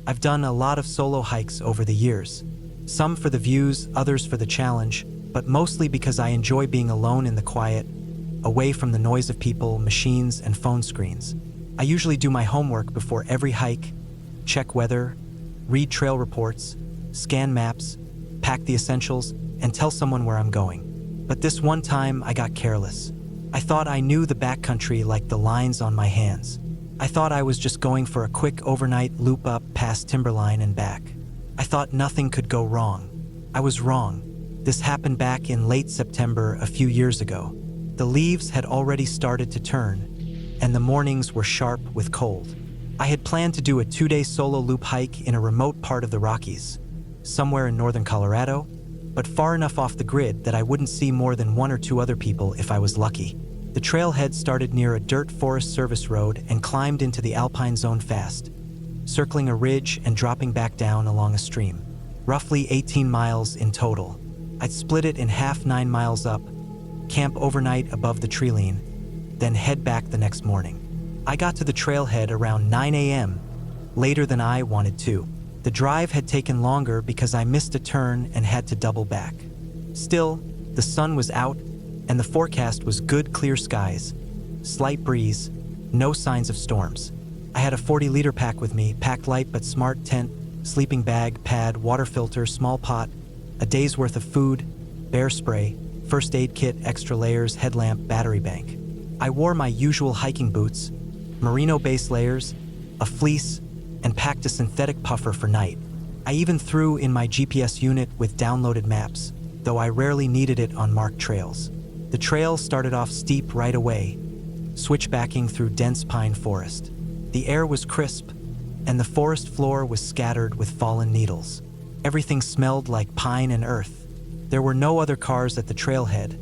I've done a lot of solo hikes over the years. Some for the views, others for the challenge, but mostly because I enjoy being alone in the quiet, away from the noise of people, machines, and phone screens. I usually do my homework before every hike, check weather, read trail reports, scan maps, pack the essentials, and tell someone where I'm going. But this one time, I got careless. I thought I knew the backcountry like the lines on my hands. I thought I was just going for a quick overnight loop up past Timberline and back. I thought nothing could go wrong. I was wrong. This happened back in late September a few years ago. The leaves had already started to turn, and the mornings were sharp with cold. I had planned to do a 2-day solo loop hike in a remote part of the Rockies, somewhere in northern Colorado, but far enough off the grid that I wouldn't see more than 1 or 2 other people if I was lucky. The trailhead started near a dirt Forest Service road and climbed into the alpine zone fast, circling a ridge and dropping back down along a stream. Roughly 18 miles in total. I'd split it in half 9 miles up, camp overnight above the treeline, then head back the next morning. I got to the trailhead around 9 a.m., later than I wanted to. The drive had taken longer because I missed a turn and had to double back. Still, the sun was out, and the forecast was good clear skies, slight breeze, no signs of storms. I had a 40-liter pack with me, packed light but smart: tent, sleeping bag, pad, water filter, small pot, a day's worth of food, bear spray, first aid kit, extra layers, headlamp, battery bank. I wore my usual hiking boots, merino base layers, a fleece, and packed a synthetic puffer for night. I even threw in my GPS unit with downloaded maps, though I rarely needed it on marked trails. The trail started off steep right away, switchbacking through dense pine forest. The air was crisp, and the forest floor was scattered with fallen needles. Everything smelled like pine and earth. There were no other cars at the trailhead,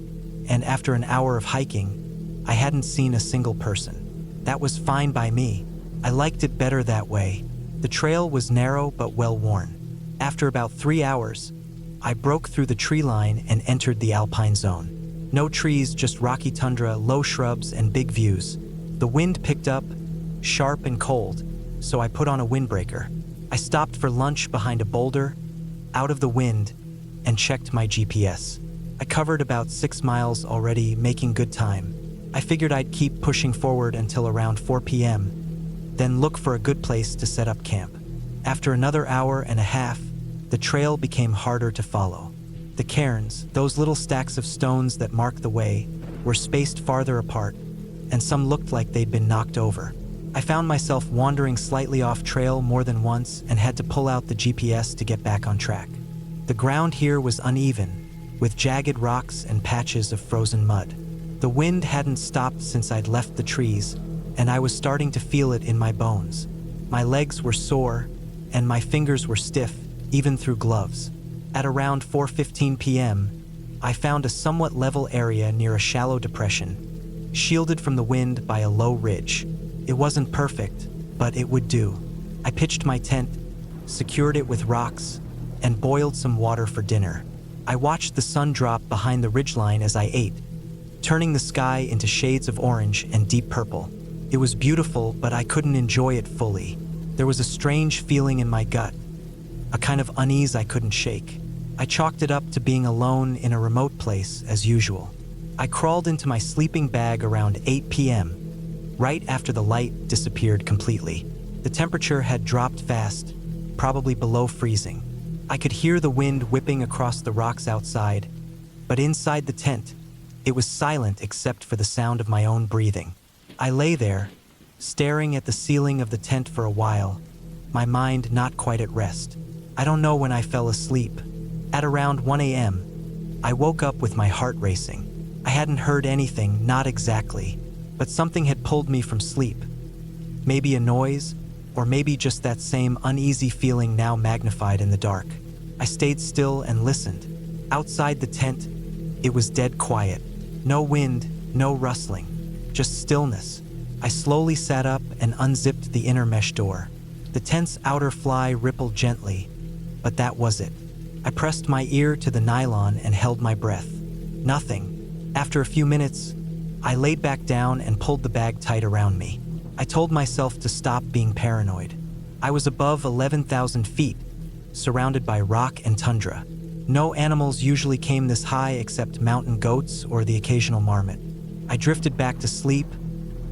and after an hour of hiking, I hadn't seen a single person. That was fine by me. I liked it better that way. The trail was narrow but well-worn. After about 3 hours, I broke through the tree line and entered the alpine zone. No trees, just rocky tundra, low shrubs, and big views. The wind picked up, sharp and cold, so I put on a windbreaker. I stopped for lunch behind a boulder, out of the wind, and checked my GPS. I covered about 6 miles already, making good time. I figured I'd keep pushing forward until around 4 p.m., then look for a good place to set up camp. After another hour and a half, the trail became harder to follow. The cairns, those little stacks of stones that mark the way, were spaced farther apart, and some looked like they'd been knocked over. I found myself wandering slightly off trail more than once and had to pull out the GPS to get back on track. The ground here was uneven, with jagged rocks and patches of frozen mud. The wind hadn't stopped since I'd left the trees, and I was starting to feel it in my bones. My legs were sore, and my fingers were stiff, even through gloves. At around 4:15 p.m., I found a somewhat level area near a shallow depression, shielded from the wind by a low ridge. It wasn't perfect, but it would do. I pitched my tent, secured it with rocks, and boiled some water for dinner. I watched the sun drop behind the ridgeline as I ate, turning the sky into shades of orange and deep purple. It was beautiful, but I couldn't enjoy it fully. There was a strange feeling in my gut, a kind of unease I couldn't shake. I chalked it up to being alone in a remote place as usual. I crawled into my sleeping bag around 8 p.m., right after the light disappeared completely. The temperature had dropped fast, probably below freezing. I could hear the wind whipping across the rocks outside, but inside the tent, it was silent except for the sound of my own breathing. I lay there, staring at the ceiling of the tent for a while, my mind not quite at rest. I don't know when I fell asleep. At around 1 a.m., I woke up with my heart racing. I hadn't heard anything, not exactly, but something had pulled me from sleep. Maybe a noise, or maybe just that same uneasy feeling now magnified in the dark. I stayed still and listened. Outside the tent, it was dead quiet. No wind, no rustling, just stillness. I slowly sat up and unzipped the inner mesh door. The tent's outer fly rippled gently, but that was it. I pressed my ear to the nylon and held my breath. Nothing. After a few minutes, I laid back down and pulled the bag tight around me. I told myself to stop being paranoid. I was above 11,000 feet, surrounded by rock and tundra. No animals usually came this high except mountain goats or the occasional marmot. I drifted back to sleep,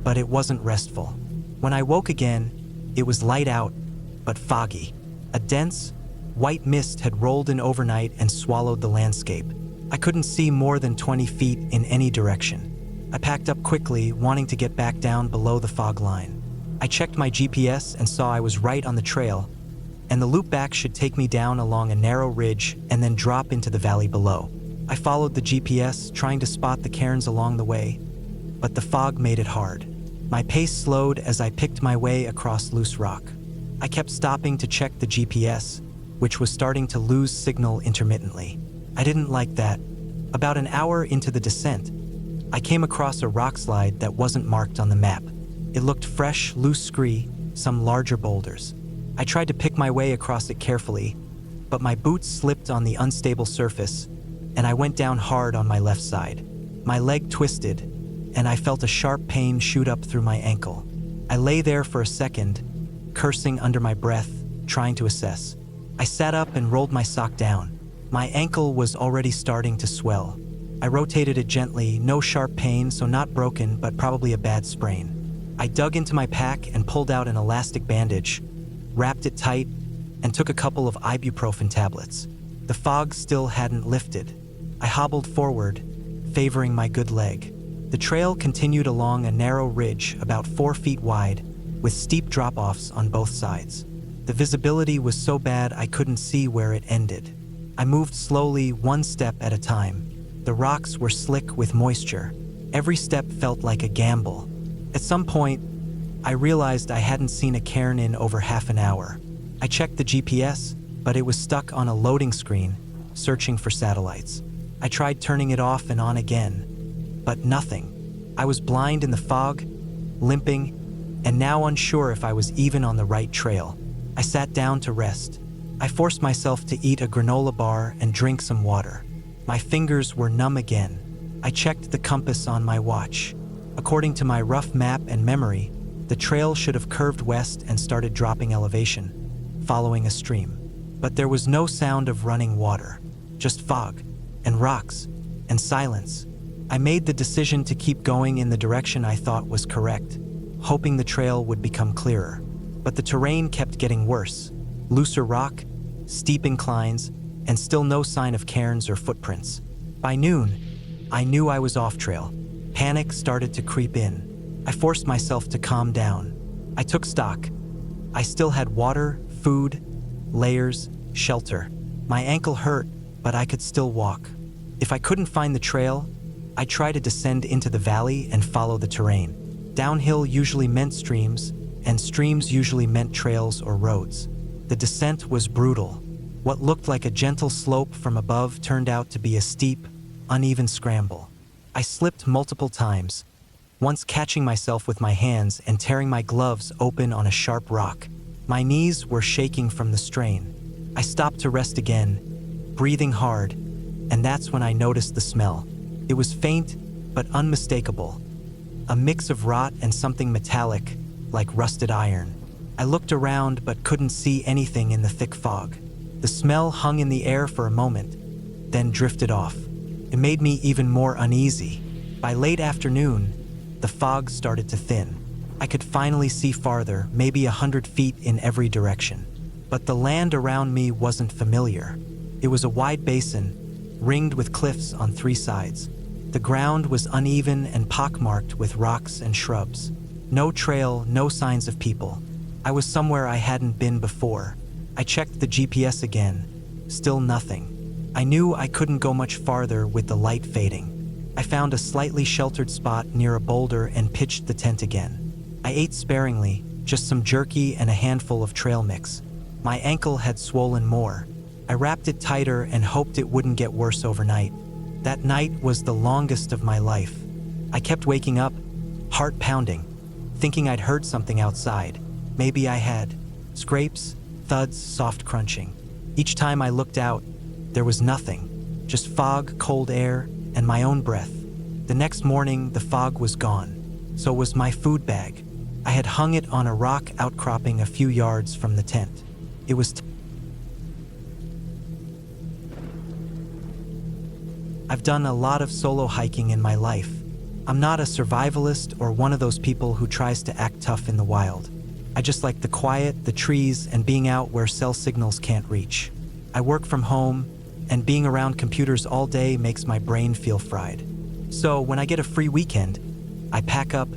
but it wasn't restful. When I woke again, it was light out, but foggy. A dense, white mist had rolled in overnight and swallowed the landscape. I couldn't see more than 20 feet in any direction. I packed up quickly, wanting to get back down below the fog line. I checked my GPS and saw I was right on the trail, and the loop back should take me down along a narrow ridge and then drop into the valley below. I followed the GPS, trying to spot the cairns along the way, but the fog made it hard. My pace slowed as I picked my way across loose rock. I kept stopping to check the GPS, which was starting to lose signal intermittently. I didn't like that. About an hour into the descent, I came across a rock slide that wasn't marked on the map. It looked fresh, loose scree, some larger boulders. I tried to pick my way across it carefully, but my boots slipped on the unstable surface, and I went down hard on my left side. My leg twisted, and I felt a sharp pain shoot up through my ankle. I lay there for a second, cursing under my breath, trying to assess. I sat up and rolled my sock down. My ankle was already starting to swell. I rotated it gently, no sharp pain, so not broken, but probably a bad sprain. I dug into my pack and pulled out an elastic bandage, wrapped it tight, and took a couple of ibuprofen tablets. The fog still hadn't lifted. I hobbled forward, favoring my good leg. The trail continued along a narrow ridge about 4 feet wide, with steep drop-offs on both sides. The visibility was so bad I couldn't see where it ended. I moved slowly, one step at a time. The rocks were slick with moisture. Every step felt like a gamble. At some point, I realized I hadn't seen a cairn in over half an hour. I checked the GPS, but it was stuck on a loading screen, searching for satellites. I tried turning it off and on again, but nothing. I was blind in the fog, limping, and now unsure if I was even on the right trail. I sat down to rest. I forced myself to eat a granola bar and drink some water. My fingers were numb again. I checked the compass on my watch. According to my rough map and memory, the trail should have curved west and started dropping elevation, following a stream. But there was no sound of running water, just fog, and rocks, and silence. I made the decision to keep going in the direction I thought was correct, hoping the trail would become clearer. But the terrain kept getting worse. Looser rock, steep inclines, and still no sign of cairns or footprints. By noon, I knew I was off trail. Panic started to creep in. I forced myself to calm down. I took stock. I still had water, food, layers, shelter. My ankle hurt, but I could still walk. If I couldn't find the trail, I'd try to descend into the valley and follow the terrain. Downhill usually meant streams, and streams usually meant trails or roads. The descent was brutal. What looked like a gentle slope from above turned out to be a steep, uneven scramble. I slipped multiple times, once catching myself with my hands and tearing my gloves open on a sharp rock. My knees were shaking from the strain. I stopped to rest again, breathing hard, and that's when I noticed the smell. It was faint, but unmistakable. A mix of rot and something metallic, like rusted iron. I looked around but couldn't see anything in the thick fog. The smell hung in the air for a moment, then drifted off. It made me even more uneasy. By late afternoon, the fog started to thin. I could finally see farther, maybe 100 feet in every direction. But the land around me wasn't familiar. It was a wide basin, ringed with cliffs on 3 sides. The ground was uneven and pockmarked with rocks and shrubs. No trail, no signs of people. I was somewhere I hadn't been before. I checked the GPS again. Still nothing. I knew I couldn't go much farther with the light fading. I found a slightly sheltered spot near a boulder and pitched the tent again. I ate sparingly, just some jerky and a handful of trail mix. My ankle had swollen more. I wrapped it tighter and hoped it wouldn't get worse overnight. That night was the longest of my life. I kept waking up, heart pounding, thinking I'd heard something outside. Maybe I had. Scrapes, thuds, soft crunching. Each time I looked out, there was nothing, just fog, cold air, and my own breath. The next morning, the fog was gone. So was my food bag. I had hung it on a rock outcropping a few yards from the tent. It was I've done a lot of solo hiking in my life. I'm not a survivalist or one of those people who tries to act tough in the wild. I just like the quiet, the trees, and being out where cell signals can't reach. I work from home, and being around computers all day makes my brain feel fried. So when I get a free weekend, I pack up,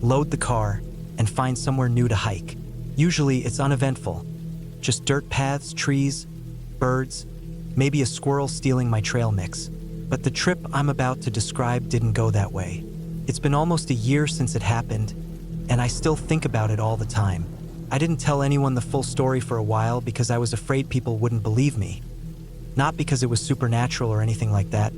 load the car, and find somewhere new to hike. Usually it's uneventful. Just dirt paths, trees, birds, maybe a squirrel stealing my trail mix. But the trip I'm about to describe didn't go that way. It's been almost a year since it happened, and I still think about it all the time. I didn't tell anyone the full story for a while because I was afraid people wouldn't believe me. Not because it was supernatural or anything like that,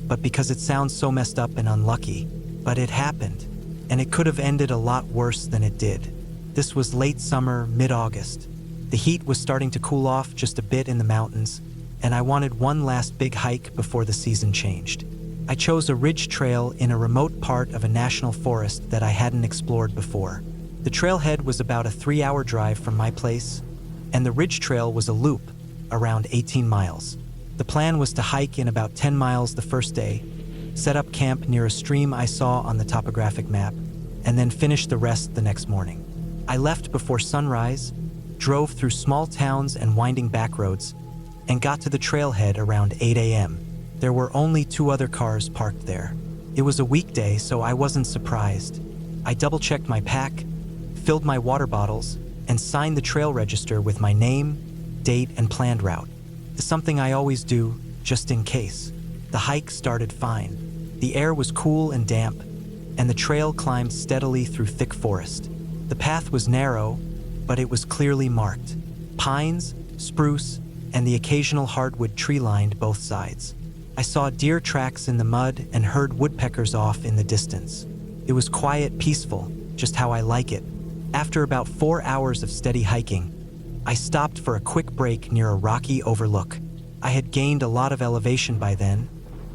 but because it sounds so messed up and unlucky. But it happened, and it could have ended a lot worse than it did. This was late summer, mid-August. The heat was starting to cool off just a bit in the mountains, and I wanted one last big hike before the season changed. I chose a ridge trail in a remote part of a national forest that I hadn't explored before. The trailhead was about a 3-hour drive from my place, and the ridge trail was a loop, around 18 miles. The plan was to hike in about 10 miles the first day, set up camp near a stream I saw on the topographic map, and then finish the rest the next morning. I left before sunrise, drove through small towns and winding back roads, and got to the trailhead around 8 a.m. There were only 2 other cars parked there. It was a weekday, so I wasn't surprised. I double-checked my pack, filled my water bottles, and signed the trail register with my name, date, and planned route. It's something I always do, just in case. The hike started fine. The air was cool and damp, and the trail climbed steadily through thick forest. The path was narrow, but it was clearly marked. Pines, spruce, and the occasional hardwood tree lined both sides. I saw deer tracks in the mud and heard woodpeckers off in the distance. It was quiet, peaceful, just how I like it. After about 4 hours of steady hiking, I stopped for a quick break near a rocky overlook. I had gained a lot of elevation by then,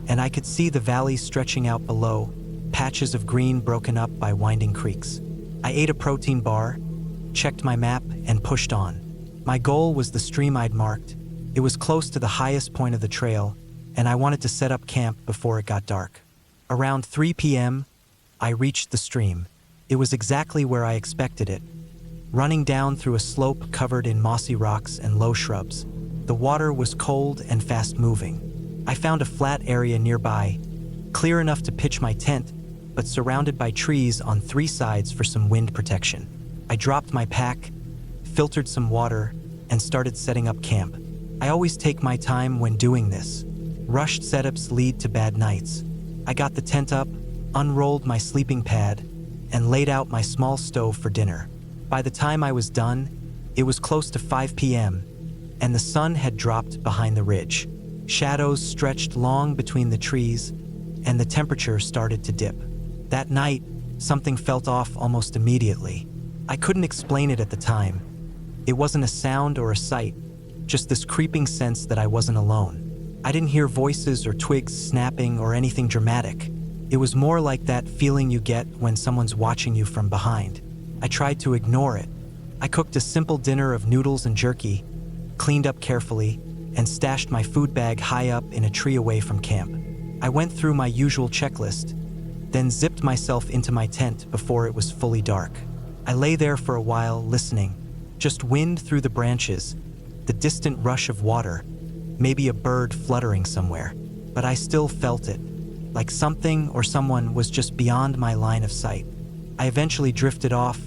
and I could see the valley stretching out below, patches of green broken up by winding creeks. I ate a protein bar, checked my map, and pushed on. My goal was the stream I'd marked. It was close to the highest point of the trail, and I wanted to set up camp before it got dark. Around 3 p.m., I reached the stream. It was exactly where I expected it, running down through a slope covered in mossy rocks and low shrubs. The water was cold and fast-moving. I found a flat area nearby, clear enough to pitch my tent, but surrounded by trees on 3 sides for some wind protection. I dropped my pack, filtered some water, and started setting up camp. I always take my time when doing this. Rushed setups lead to bad nights. I got the tent up, unrolled my sleeping pad, and laid out my small stove for dinner. By the time I was done, it was close to 5 p.m., and the sun had dropped behind the ridge. Shadows stretched long between the trees, and the temperature started to dip. That night, something felt off almost immediately. I couldn't explain it at the time. It wasn't a sound or a sight, just this creeping sense that I wasn't alone. I didn't hear voices or twigs snapping or anything dramatic. It was more like that feeling you get when someone's watching you from behind. I tried to ignore it. I cooked a simple dinner of noodles and jerky, cleaned up carefully, and stashed my food bag high up in a tree away from camp. I went through my usual checklist, then zipped myself into my tent before it was fully dark. I lay there for a while, listening. Just wind through the branches, the distant rush of water, maybe a bird fluttering somewhere. But I still felt it, like something or someone was just beyond my line of sight. I eventually drifted off,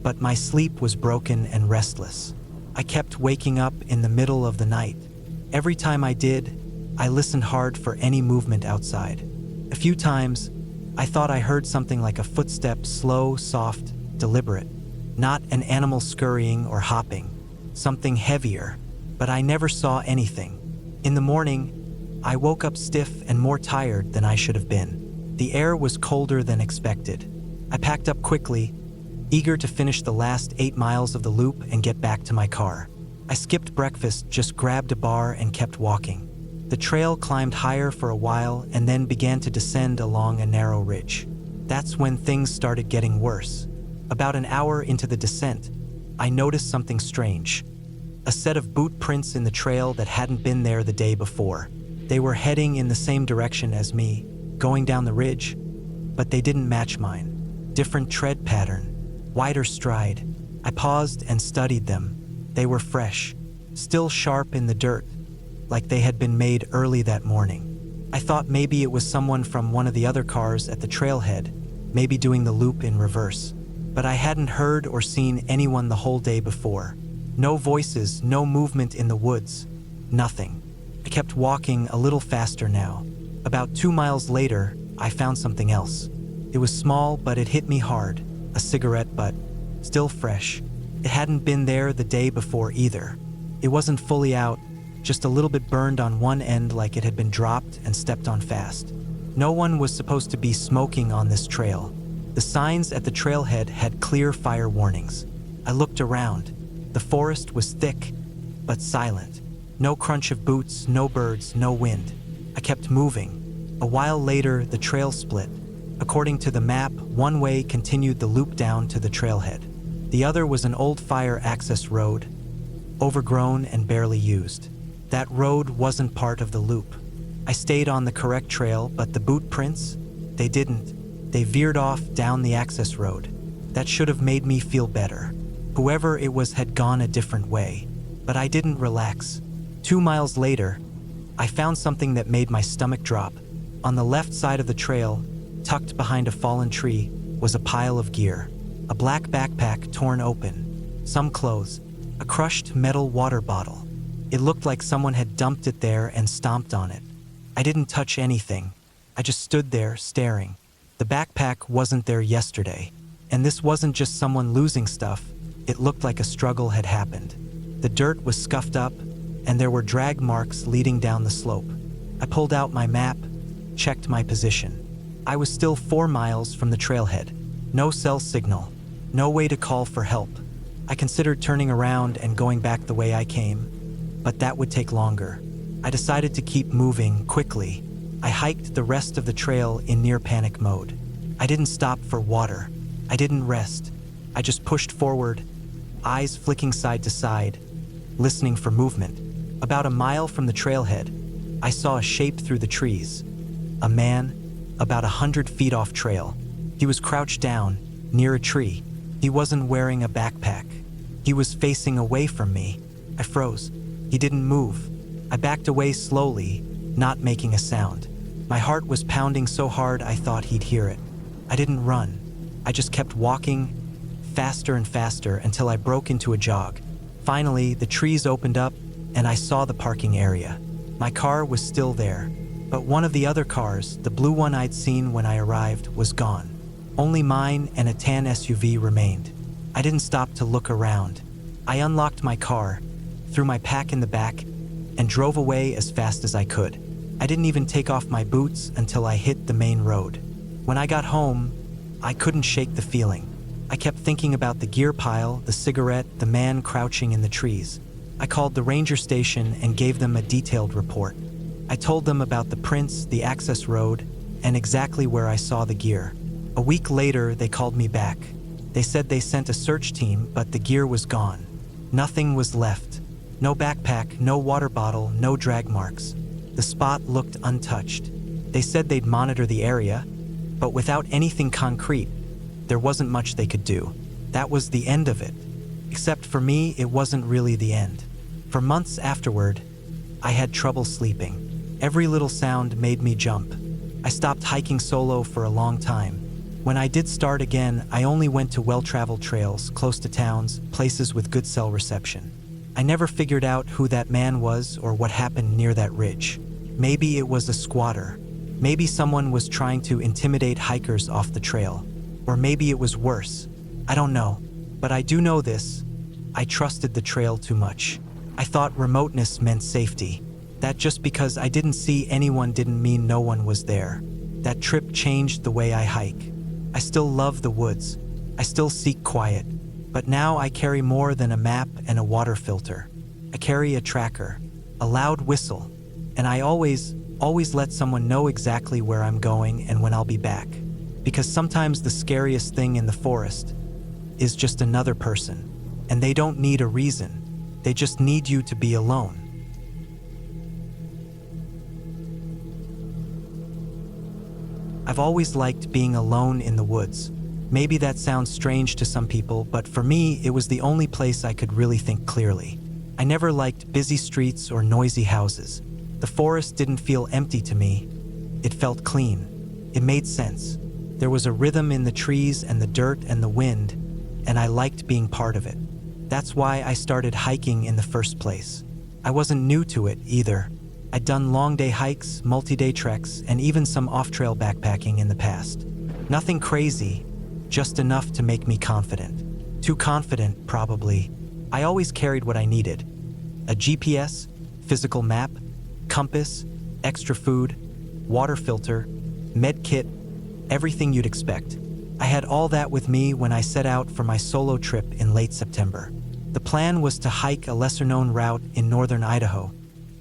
but my sleep was broken and restless. I kept waking up in the middle of the night. Every time I did, I listened hard for any movement outside. A few times, I thought I heard something like a footstep, slow, soft, deliberate. Not an animal scurrying or hopping, something heavier, but I never saw anything. In the morning, I woke up stiff and more tired than I should have been. The air was colder than expected. I packed up quickly, eager to finish the last 8 miles of the loop and get back to my car. I skipped breakfast, just grabbed a bar and kept walking. The trail climbed higher for a while and then began to descend along a narrow ridge. That's when things started getting worse. About an hour into the descent, I noticed something strange. A set of boot prints in the trail that hadn't been there the day before. They were heading in the same direction as me, going down the ridge, but they didn't match mine. Different tread pattern, wider stride. I paused and studied them. They were fresh, still sharp in the dirt, like they had been made early that morning. I thought maybe it was someone from one of the other cars at the trailhead, maybe doing the loop in reverse. But I hadn't heard or seen anyone the whole day before. No voices, no movement in the woods, nothing. I kept walking a little faster now. About 2 miles later, I found something else. It was small, but it hit me hard. A cigarette butt, still fresh. It hadn't been there the day before either. It wasn't fully out, just a little bit burned on one end like it had been dropped and stepped on fast. No one was supposed to be smoking on this trail. The signs at the trailhead had clear fire warnings. I looked around. The forest was thick, but silent. No crunch of boots, no birds, no wind. I kept moving. A while later, the trail split. According to the map, one way continued the loop down to the trailhead. The other was an old fire access road, overgrown and barely used. That road wasn't part of the loop. I stayed on the correct trail, but the boot prints, they didn't. They veered off down the access road. That should have made me feel better. Whoever it was had gone a different way, but I didn't relax. 2 miles later, I found something that made my stomach drop. On the left side of the trail, tucked behind a fallen tree, was a pile of gear. A black backpack torn open, some clothes, a crushed metal water bottle. It looked like someone had dumped it there and stomped on it. I didn't touch anything. I just stood there, staring. The backpack wasn't there yesterday, and this wasn't just someone losing stuff. It looked like a struggle had happened. The dirt was scuffed up, and there were drag marks leading down the slope. I pulled out my map, checked my position. I was still 4 miles from the trailhead. No cell signal, no way to call for help. I considered turning around and going back the way I came, but that would take longer. I decided to keep moving quickly. I hiked the rest of the trail in near panic mode. I didn't stop for water. I didn't rest. I just pushed forward, eyes flicking side to side, listening for movement. About a mile from the trailhead, I saw a shape through the trees. A man, about 100 feet off trail. He was crouched down, near a tree. He wasn't wearing a backpack. He was facing away from me. I froze. He didn't move. I backed away slowly, not making a sound. My heart was pounding so hard I thought he'd hear it. I didn't run. I just kept walking, faster and faster, until I broke into a jog. Finally, the trees opened up, and I saw the parking area. My car was still there, but one of the other cars, the blue one I'd seen when I arrived, was gone. Only mine and a tan SUV remained. I didn't stop to look around. I unlocked my car, threw my pack in the back, and drove away as fast as I could. I didn't even take off my boots until I hit the main road. When I got home, I couldn't shake the feeling. I kept thinking about the gear pile, the cigarette, the man crouching in the trees. I called the ranger station and gave them a detailed report. I told them about the prints, the access road, and exactly where I saw the gear. A week later, they called me back. They said they sent a search team, but the gear was gone. Nothing was left. No backpack, no water bottle, no drag marks. The spot looked untouched. They said they'd monitor the area, but without anything concrete, there wasn't much they could do. That was the end of it. Except for me, it wasn't really the end. For months afterward, I had trouble sleeping. Every little sound made me jump. I stopped hiking solo for a long time. When I did start again, I only went to well-traveled trails, close to towns, places with good cell reception. I never figured out who that man was or what happened near that ridge. Maybe it was a squatter. Maybe someone was trying to intimidate hikers off the trail. Or maybe it was worse. I don't know. But I do know this. I trusted the trail too much. I thought remoteness meant safety. That just because I didn't see anyone didn't mean no one was there. That trip changed the way I hike. I still love the woods. I still seek quiet. But now I carry more than a map and a water filter. I carry a tracker, a loud whistle, and I always let someone know exactly where I'm going and when I'll be back. Because sometimes the scariest thing in the forest is just another person, and they don't need a reason. They just need you to be alone. I've always liked being alone in the woods. Maybe that sounds strange to some people, but for me, it was the only place I could really think clearly. I never liked busy streets or noisy houses. The forest didn't feel empty to me. It felt clean. It made sense. There was a rhythm in the trees and the dirt and the wind, and I liked being part of it. That's why I started hiking in the first place. I wasn't new to it either. I'd done long-day hikes, multi-day treks, and even some off-trail backpacking in the past. Nothing crazy, just enough to make me confident. Too confident, probably. I always carried what I needed: a GPS, physical map, compass, extra food, water filter, med kit, everything you'd expect. I had all that with me when I set out for my solo trip in late September. The plan was to hike a lesser-known route in northern Idaho,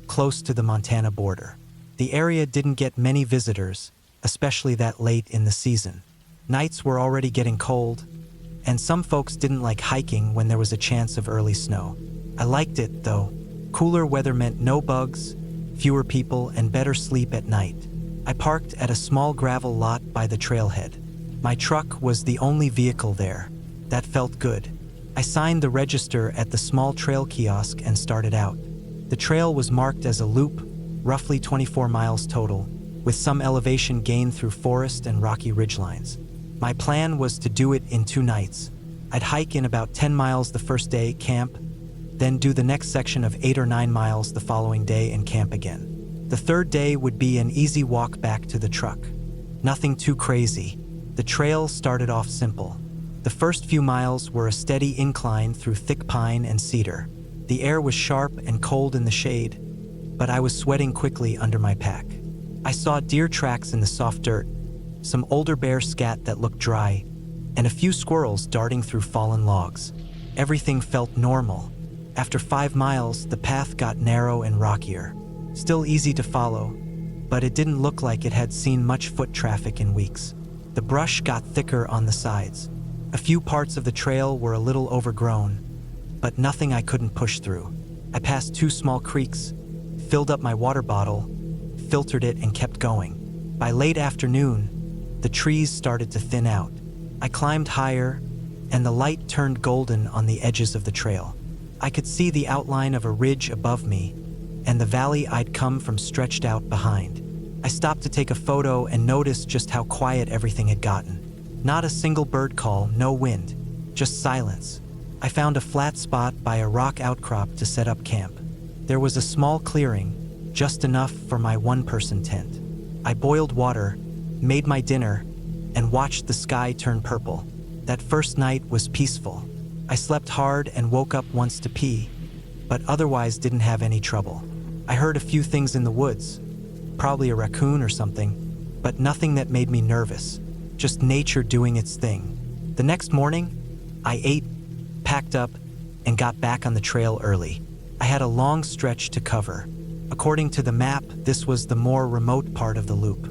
close to the Montana border. The area didn't get many visitors, especially that late in the season. Nights were already getting cold, and some folks didn't like hiking when there was a chance of early snow. I liked it, though. Cooler weather meant no bugs, fewer people, and better sleep at night. I parked at a small gravel lot by the trailhead. My truck was the only vehicle there. That felt good. I signed the register at the small trail kiosk and started out. The trail was marked as a loop, roughly 24 miles total, with some elevation gained through forest and rocky ridgelines. My plan was to do it in 2 nights. I'd hike in about 10 miles the first day, camp, then do the next section of 8 or 9 miles the following day and camp again. The third day would be an easy walk back to the truck. Nothing too crazy. The trail started off simple. The first few miles were a steady incline through thick pine and cedar. The air was sharp and cold in the shade, but I was sweating quickly under my pack. I saw deer tracks in the soft dirt, some older bear scat that looked dry, and a few squirrels darting through fallen logs. Everything felt normal. After 5 miles, the path got narrow and rockier. Still easy to follow, but it didn't look like it had seen much foot traffic in weeks. The brush got thicker on the sides. A few parts of the trail were a little overgrown, but nothing I couldn't push through. I passed 2 small creeks, filled up my water bottle, filtered it, and kept going. By late afternoon, the trees started to thin out. I climbed higher, and the light turned golden on the edges of the trail. I could see the outline of a ridge above me, and the valley I'd come from stretched out behind. I stopped to take a photo and noticed just how quiet everything had gotten. Not a single bird call, no wind, just silence. I found a flat spot by a rock outcrop to set up camp. There was a small clearing, just enough for my 1-person tent. I boiled water, made my dinner, and watched the sky turn purple. That first night was peaceful. I slept hard and woke up once to pee, but otherwise didn't have any trouble. I heard a few things in the woods, probably a raccoon or something, but nothing that made me nervous, just nature doing its thing. The next morning, I ate, packed up, and got back on the trail early. I had a long stretch to cover. According to the map, this was the more remote part of the loop.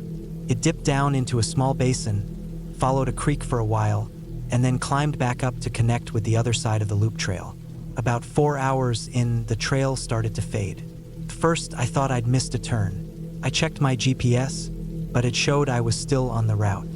It dipped down into a small basin, followed a creek for a while, and then climbed back up to connect with the other side of the loop trail. About 4 hours in, the trail started to fade. At first, I thought I'd missed a turn. I checked my GPS, but it showed I was still on the route.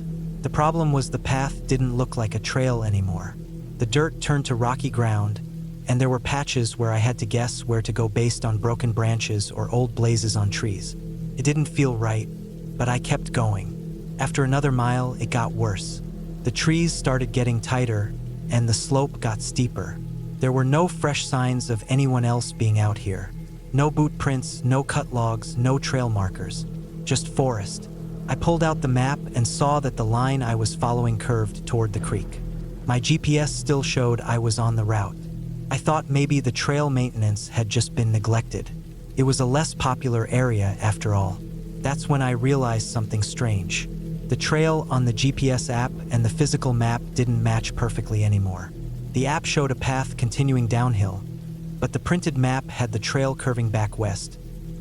The problem was the path didn't look like a trail anymore. The dirt turned to rocky ground, and there were patches where I had to guess where to go based on broken branches or old blazes on trees. It didn't feel right, but I kept going. After another mile, it got worse. The trees started getting tighter, and the slope got steeper. There were no fresh signs of anyone else being out here. No boot prints, no cut logs, no trail markers. Just forest. I pulled out the map and saw that the line I was following curved toward the creek. My GPS still showed I was on the route. I thought maybe the trail maintenance had just been neglected. It was a less popular area after all. That's when I realized something strange. The trail on the GPS app and the physical map didn't match perfectly anymore. The app showed a path continuing downhill, but the printed map had the trail curving back west,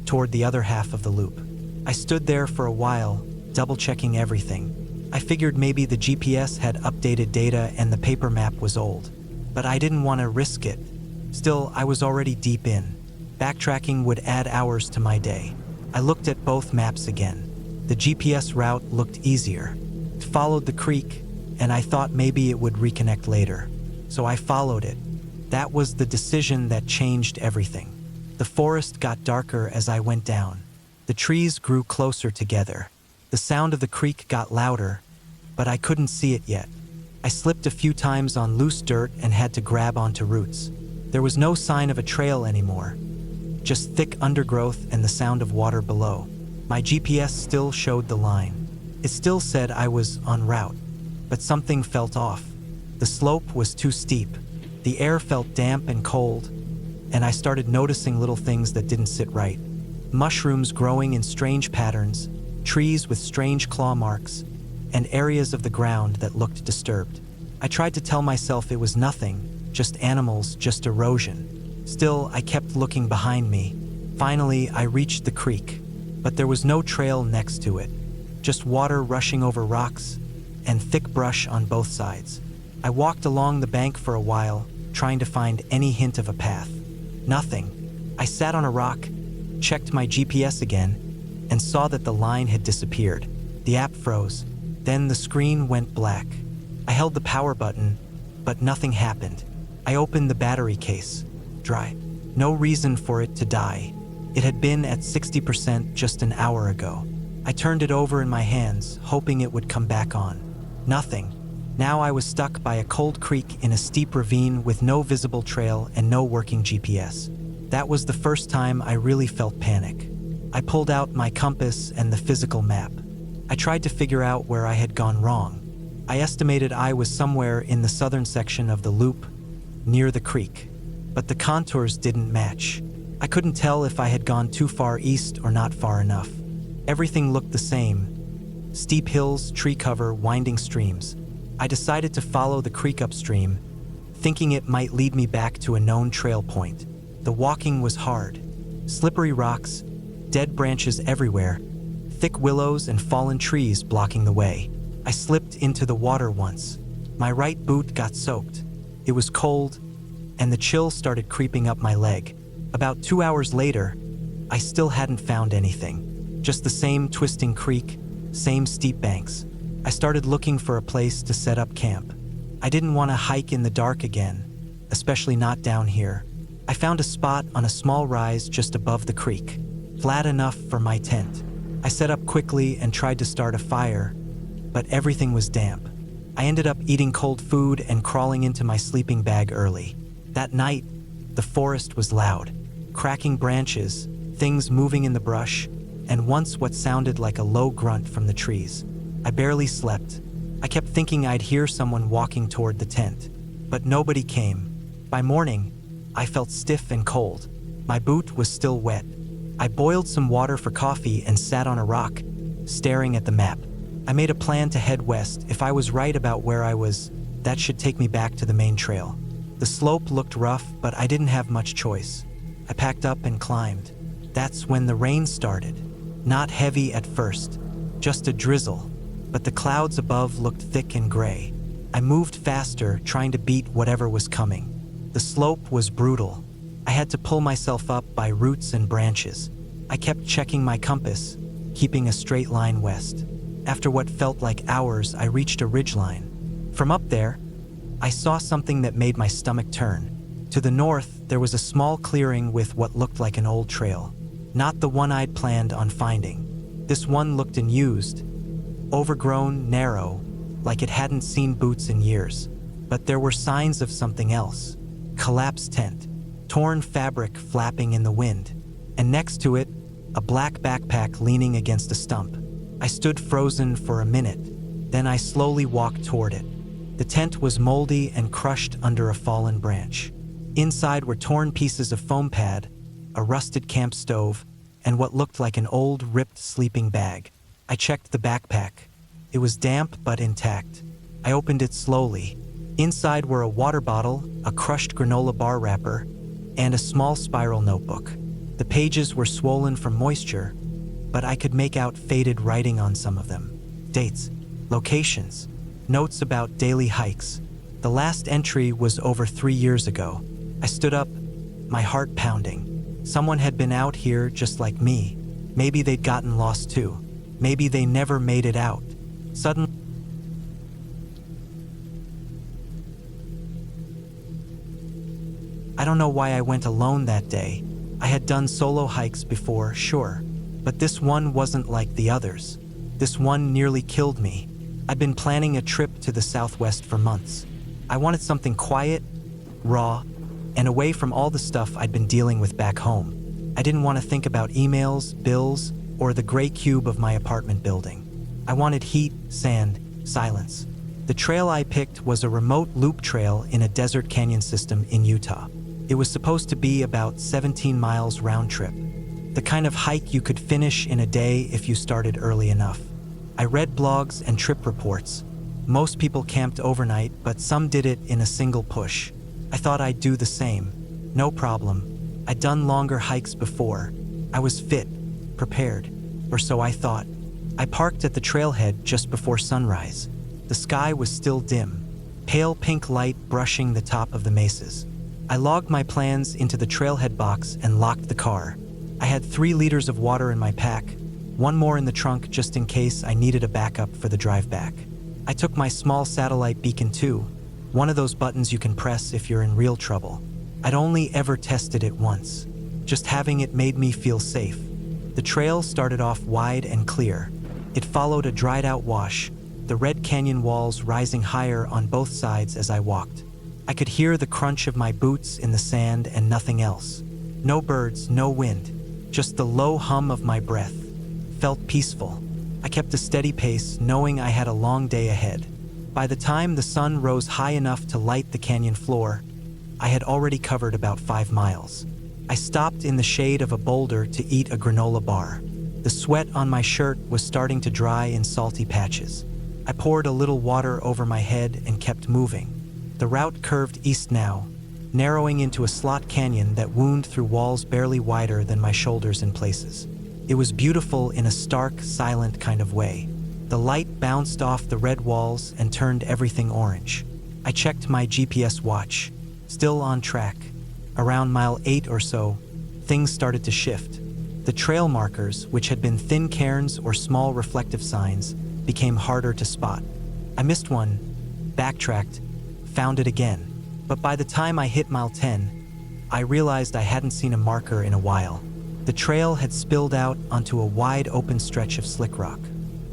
toward the other half of the loop. I stood there for a while, double-checking everything. I figured maybe the GPS had updated data and the paper map was old, but I didn't want to risk it. Still, I was already deep in. Backtracking would add hours to my day. I looked at both maps again. The GPS route looked easier. It followed the creek, and I thought maybe it would reconnect later. So I followed it. That was the decision that changed everything. The forest got darker as I went down. The trees grew closer together. The sound of the creek got louder, but I couldn't see it yet. I slipped a few times on loose dirt and had to grab onto roots. There was no sign of a trail anymore, just thick undergrowth and the sound of water below. My GPS still showed the line. It still said I was en route, but something felt off. The slope was too steep. The air felt damp and cold, and I started noticing little things that didn't sit right. Mushrooms growing in strange patterns, trees with strange claw marks, and areas of the ground that looked disturbed. I tried to tell myself it was nothing, just animals, just erosion. Still, I kept looking behind me. Finally, I reached the creek, but there was no trail next to it, just water rushing over rocks and thick brush on both sides. I walked along the bank for a while, trying to find any hint of a path. Nothing. I sat on a rock, checked my GPS again, and saw that the line had disappeared. The app froze. Then the screen went black. I held the power button, but nothing happened. I opened the battery case. Dry. No reason for it to die. It had been at 60% just an hour ago. I turned it over in my hands, hoping it would come back on. Nothing. Now I was stuck by a cold creek in a steep ravine with no visible trail and no working GPS. That was the first time I really felt panic. I pulled out my compass and the physical map. I tried to figure out where I had gone wrong. I estimated I was somewhere in the southern section of the loop, near the creek, but the contours didn't match. I couldn't tell if I had gone too far east or not far enough. Everything looked the same. Steep hills, tree cover, winding streams. I decided to follow the creek upstream, thinking it might lead me back to a known trail point. The walking was hard. Slippery rocks, dead branches everywhere, thick willows and fallen trees blocking the way. I slipped into the water once. My right boot got soaked. It was cold, and the chill started creeping up my leg. About 2 hours later, I still hadn't found anything. Just the same twisting creek, same steep banks. I started looking for a place to set up camp. I didn't want to hike in the dark again, especially not down here. I found a spot on a small rise just above the creek, flat enough for my tent. I set up quickly and tried to start a fire, but everything was damp. I ended up eating cold food and crawling into my sleeping bag early. That night, the forest was loud. Cracking branches, things moving in the brush, and once what sounded like a low grunt from the trees. I barely slept. I kept thinking I'd hear someone walking toward the tent, but nobody came. By morning, I felt stiff and cold. My boot was still wet. I boiled some water for coffee and sat on a rock, staring at the map. I made a plan to head west. If I was right about where I was, that should take me back to the main trail. The slope looked rough, but I didn't have much choice. I packed up and climbed. That's when the rain started. Not heavy at first, just a drizzle, but the clouds above looked thick and gray. I moved faster, trying to beat whatever was coming. The slope was brutal. I had to pull myself up by roots and branches. I kept checking my compass, keeping a straight line west. After what felt like hours, I reached a ridgeline. From up there, I saw something that made my stomach turn. To the north, there was a small clearing with what looked like an old trail. Not the one I'd planned on finding. This one looked unused, overgrown, narrow, like it hadn't seen boots in years. But there were signs of something else. Collapsed tent, torn fabric flapping in the wind, and next to it, a black backpack leaning against a stump. I stood frozen for a minute, then I slowly walked toward it. The tent was moldy and crushed under a fallen branch. Inside were torn pieces of foam pad, a rusted camp stove, and what looked like an old, ripped sleeping bag. I checked the backpack. It was damp but intact. I opened it slowly. Inside were a water bottle, a crushed granola bar wrapper, and a small spiral notebook. The pages were swollen from moisture, but I could make out faded writing on some of them. Dates. locations, notes about daily hikes. The last entry was over 3 years ago. I stood up, my heart pounding. Someone had been out here just like me. Maybe they'd gotten lost too. Maybe they never made it out. Suddenly, I don't know why I went alone that day. I had done solo hikes before, sure, but this one wasn't like the others. This one nearly killed me. I'd been planning a trip to the Southwest for months. I wanted something quiet, raw, and away from all the stuff I'd been dealing with back home. I didn't want to think about emails, bills, or the gray cube of my apartment building. I wanted heat, sand, silence. The trail I picked was a remote loop trail in a desert canyon system in Utah. It was supposed to be about 17 miles round trip, the kind of hike you could finish in a day if you started early enough. I read blogs and trip reports. Most people camped overnight, but some did it in a single push. I thought I'd do the same. No problem. I'd done longer hikes before. I was fit, prepared, or so I thought. I parked at the trailhead just before sunrise. The sky was still dim, pale pink light brushing the top of the mesas. I logged my plans into the trailhead box and locked the car. I had 3 liters of water in my pack, 1 more in the trunk just in case I needed a backup for the drive back. I took my small satellite beacon too, one of those buttons you can press if you're in real trouble. I'd only ever tested it once. Just having it made me feel safe. The trail started off wide and clear. It followed a dried-out wash, the red canyon walls rising higher on both sides as I walked. I could hear the crunch of my boots in the sand and nothing else. No birds, no wind, just the low hum of my breath. Felt peaceful. I kept a steady pace, knowing I had a long day ahead. By the time the sun rose high enough to light the canyon floor, I had already covered about 5 miles. I stopped in the shade of a boulder to eat a granola bar. The sweat on my shirt was starting to dry in salty patches. I poured a little water over my head and kept moving. The route curved east now, narrowing into a slot canyon that wound through walls barely wider than my shoulders in places. It was beautiful in a stark, silent kind of way. The light bounced off the red walls and turned everything orange. I checked my GPS watch, still on track. Around mile 8 or so, things started to shift. The trail markers, which had been thin cairns or small reflective signs, became harder to spot. I missed one, backtracked, found it again. But by the time I hit mile 10, I realized I hadn't seen a marker in a while. The trail had spilled out onto a wide open stretch of slick rock.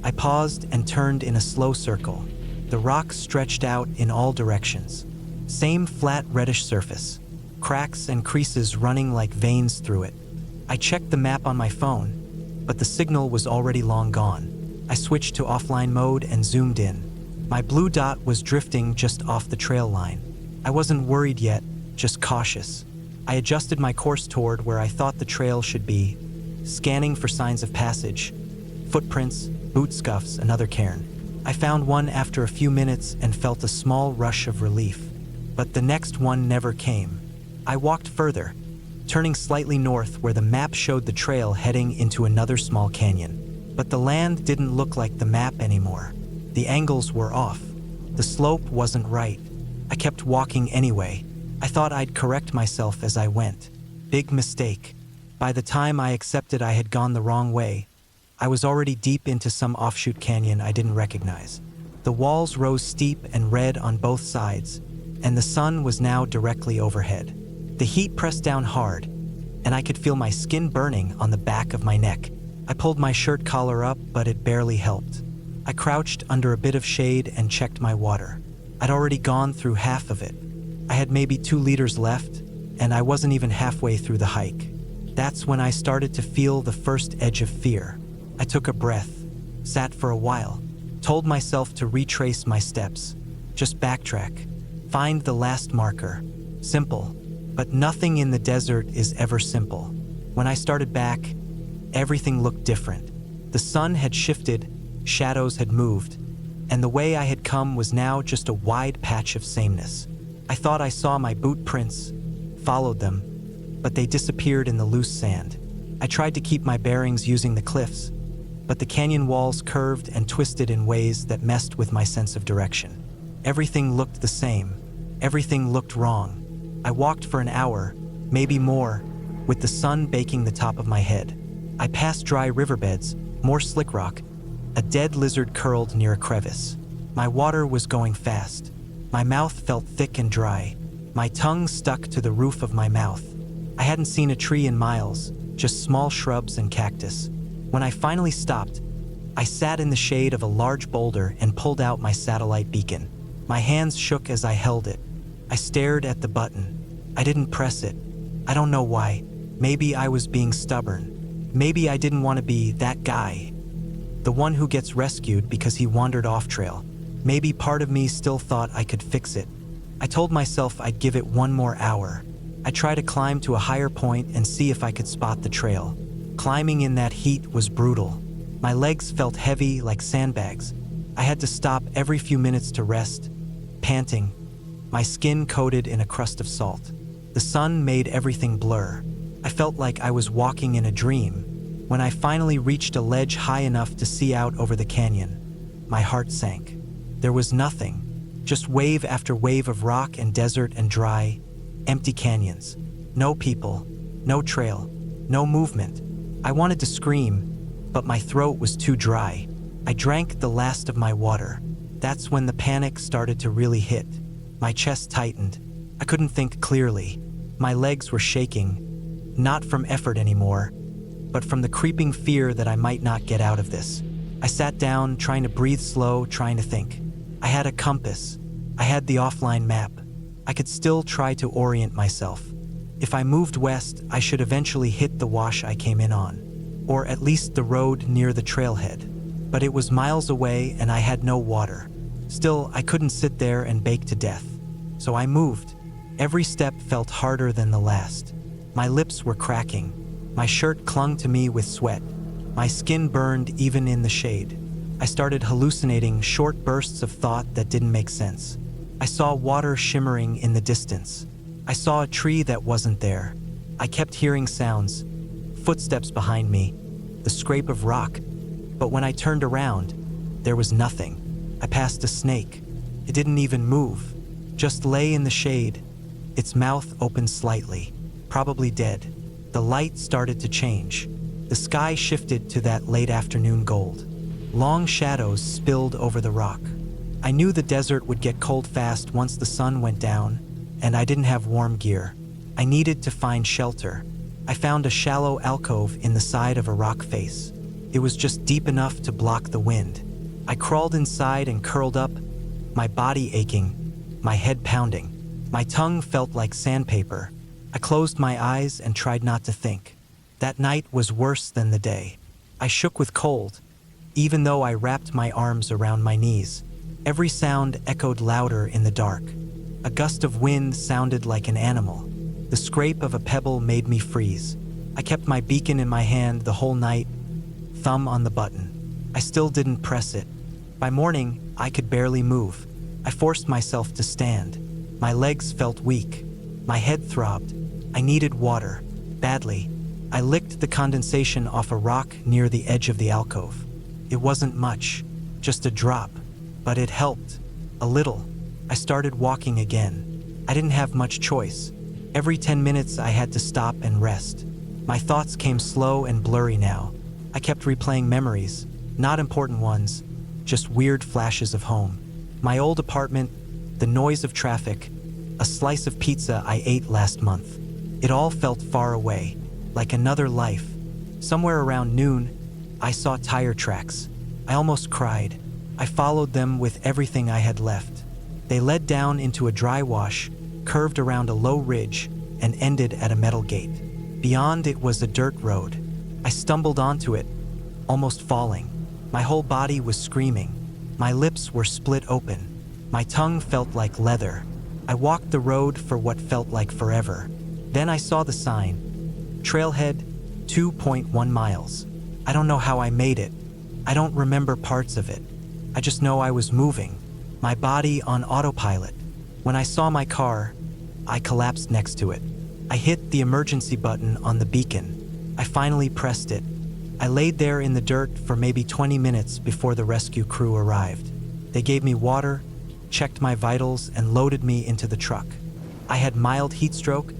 I paused and turned in a slow circle. The rock stretched out in all directions. Same flat reddish surface, cracks and creases running like veins through it. I checked the map on my phone, but the signal was already long gone. I switched to offline mode and zoomed in. My blue dot was drifting just off the trail line. I wasn't worried yet, just cautious. I adjusted my course toward where I thought the trail should be, scanning for signs of passage, footprints, boot scuffs, another cairn. I found one after a few minutes and felt a small rush of relief. But the next one never came. I walked further, turning slightly north where the map showed the trail heading into another small canyon. But the land didn't look like the map anymore. The angles were off. The slope wasn't right. I kept walking anyway. I thought I'd correct myself as I went. Big mistake. By the time I accepted I had gone the wrong way, I was already deep into some offshoot canyon I didn't recognize. The walls rose steep and red on both sides, and the sun was now directly overhead. The heat pressed down hard, and I could feel my skin burning on the back of my neck. I pulled my shirt collar up, but it barely helped. I crouched under a bit of shade and checked my water. I'd already gone through half of it. I had maybe 2 liters left, and I wasn't even halfway through the hike. That's when I started to feel the first edge of fear. I took a breath, sat for a while, told myself to retrace my steps, just backtrack, find the last marker. Simple, but nothing in the desert is ever simple. When I started back, everything looked different. The sun had shifted, shadows had moved, and the way I had come was now just a wide patch of sameness. I thought I saw my boot prints, followed them, but they disappeared in the loose sand. I tried to keep my bearings using the cliffs, but the canyon walls curved and twisted in ways that messed with my sense of direction. Everything looked the same. Everything looked wrong. I walked for an hour, maybe more, with the sun baking the top of my head. I passed dry riverbeds, more slick rock. A dead lizard curled near a crevice. My water was going fast. My mouth felt thick and dry. My tongue stuck to the roof of my mouth. I hadn't seen a tree in miles, just small shrubs and cactus. When I finally stopped, I sat in the shade of a large boulder and pulled out my satellite beacon. My hands shook as I held it. I stared at the button. I didn't press it. I don't know why. Maybe I was being stubborn. Maybe I didn't want to be that guy. The one who gets rescued because he wandered off trail. Maybe part of me still thought I could fix it. I told myself I'd give it one more hour. I'd try to climb to a higher point and see if I could spot the trail. Climbing in that heat was brutal. My legs felt heavy like sandbags. I had to stop every few minutes to rest, panting, my skin coated in a crust of salt. The sun made everything blur. I felt like I was walking in a dream. When I finally reached a ledge high enough to see out over the canyon, my heart sank. There was nothing, just wave after wave of rock and desert and dry, empty canyons. No people, no trail, no movement. I wanted to scream, but my throat was too dry. I drank the last of my water. That's when the panic started to really hit. My chest tightened. I couldn't think clearly. My legs were shaking, not from effort anymore, but from the creeping fear that I might not get out of this. I sat down, trying to breathe slow, trying to think. I had a compass. I had the offline map. I could still try to orient myself. If I moved west, I should eventually hit the wash I came in on, or at least the road near the trailhead. But it was miles away and I had no water. Still, I couldn't sit there and bake to death. So I moved. Every step felt harder than the last. My lips were cracking. My shirt clung to me with sweat. My skin burned even in the shade. I started hallucinating short bursts of thought that didn't make sense. I saw water shimmering in the distance. I saw a tree that wasn't there. I kept hearing sounds, footsteps behind me, the scrape of rock. But when I turned around, there was nothing. I passed a snake. It didn't even move, just lay in the shade, its mouth open slightly, probably dead. The light started to change. The sky shifted to that late afternoon gold. Long shadows spilled over the rock. I knew the desert would get cold fast once the sun went down, and I didn't have warm gear. I needed to find shelter. I found a shallow alcove in the side of a rock face. It was just deep enough to block the wind. I crawled inside and curled up, my body aching, my head pounding. My tongue felt like sandpaper. I closed my eyes and tried not to think. That night was worse than the day. I shook with cold, even though I wrapped my arms around my knees. Every sound echoed louder in the dark. A gust of wind sounded like an animal. The scrape of a pebble made me freeze. I kept my beacon in my hand the whole night, thumb on the button. I still didn't press it. By morning, I could barely move. I forced myself to stand. My legs felt weak. My head throbbed. I needed water, badly. I licked the condensation off a rock near the edge of the alcove. It wasn't much, just a drop, but it helped, a little. I started walking again. I didn't have much choice. Every 10 minutes I had to stop and rest. My thoughts came slow and blurry now. I kept replaying memories, not important ones, just weird flashes of home. My old apartment, the noise of traffic, a slice of pizza I ate last month. It all felt far away, like another life. Somewhere around noon, I saw tire tracks. I almost cried. I followed them with everything I had left. They led down into a dry wash, curved around a low ridge, and ended at a metal gate. Beyond it was a dirt road. I stumbled onto it, almost falling. My whole body was screaming. My lips were split open. My tongue felt like leather. I walked the road for what felt like forever. Then I saw the sign, Trailhead, 2.1 miles. I don't know how I made it. I don't remember parts of it. I just know I was moving, my body on autopilot. When I saw my car, I collapsed next to it. I hit the emergency button on the beacon. I finally pressed it. I laid there in the dirt for maybe 20 minutes before the rescue crew arrived. They gave me water, checked my vitals, and loaded me into the truck. I had mild heat stroke,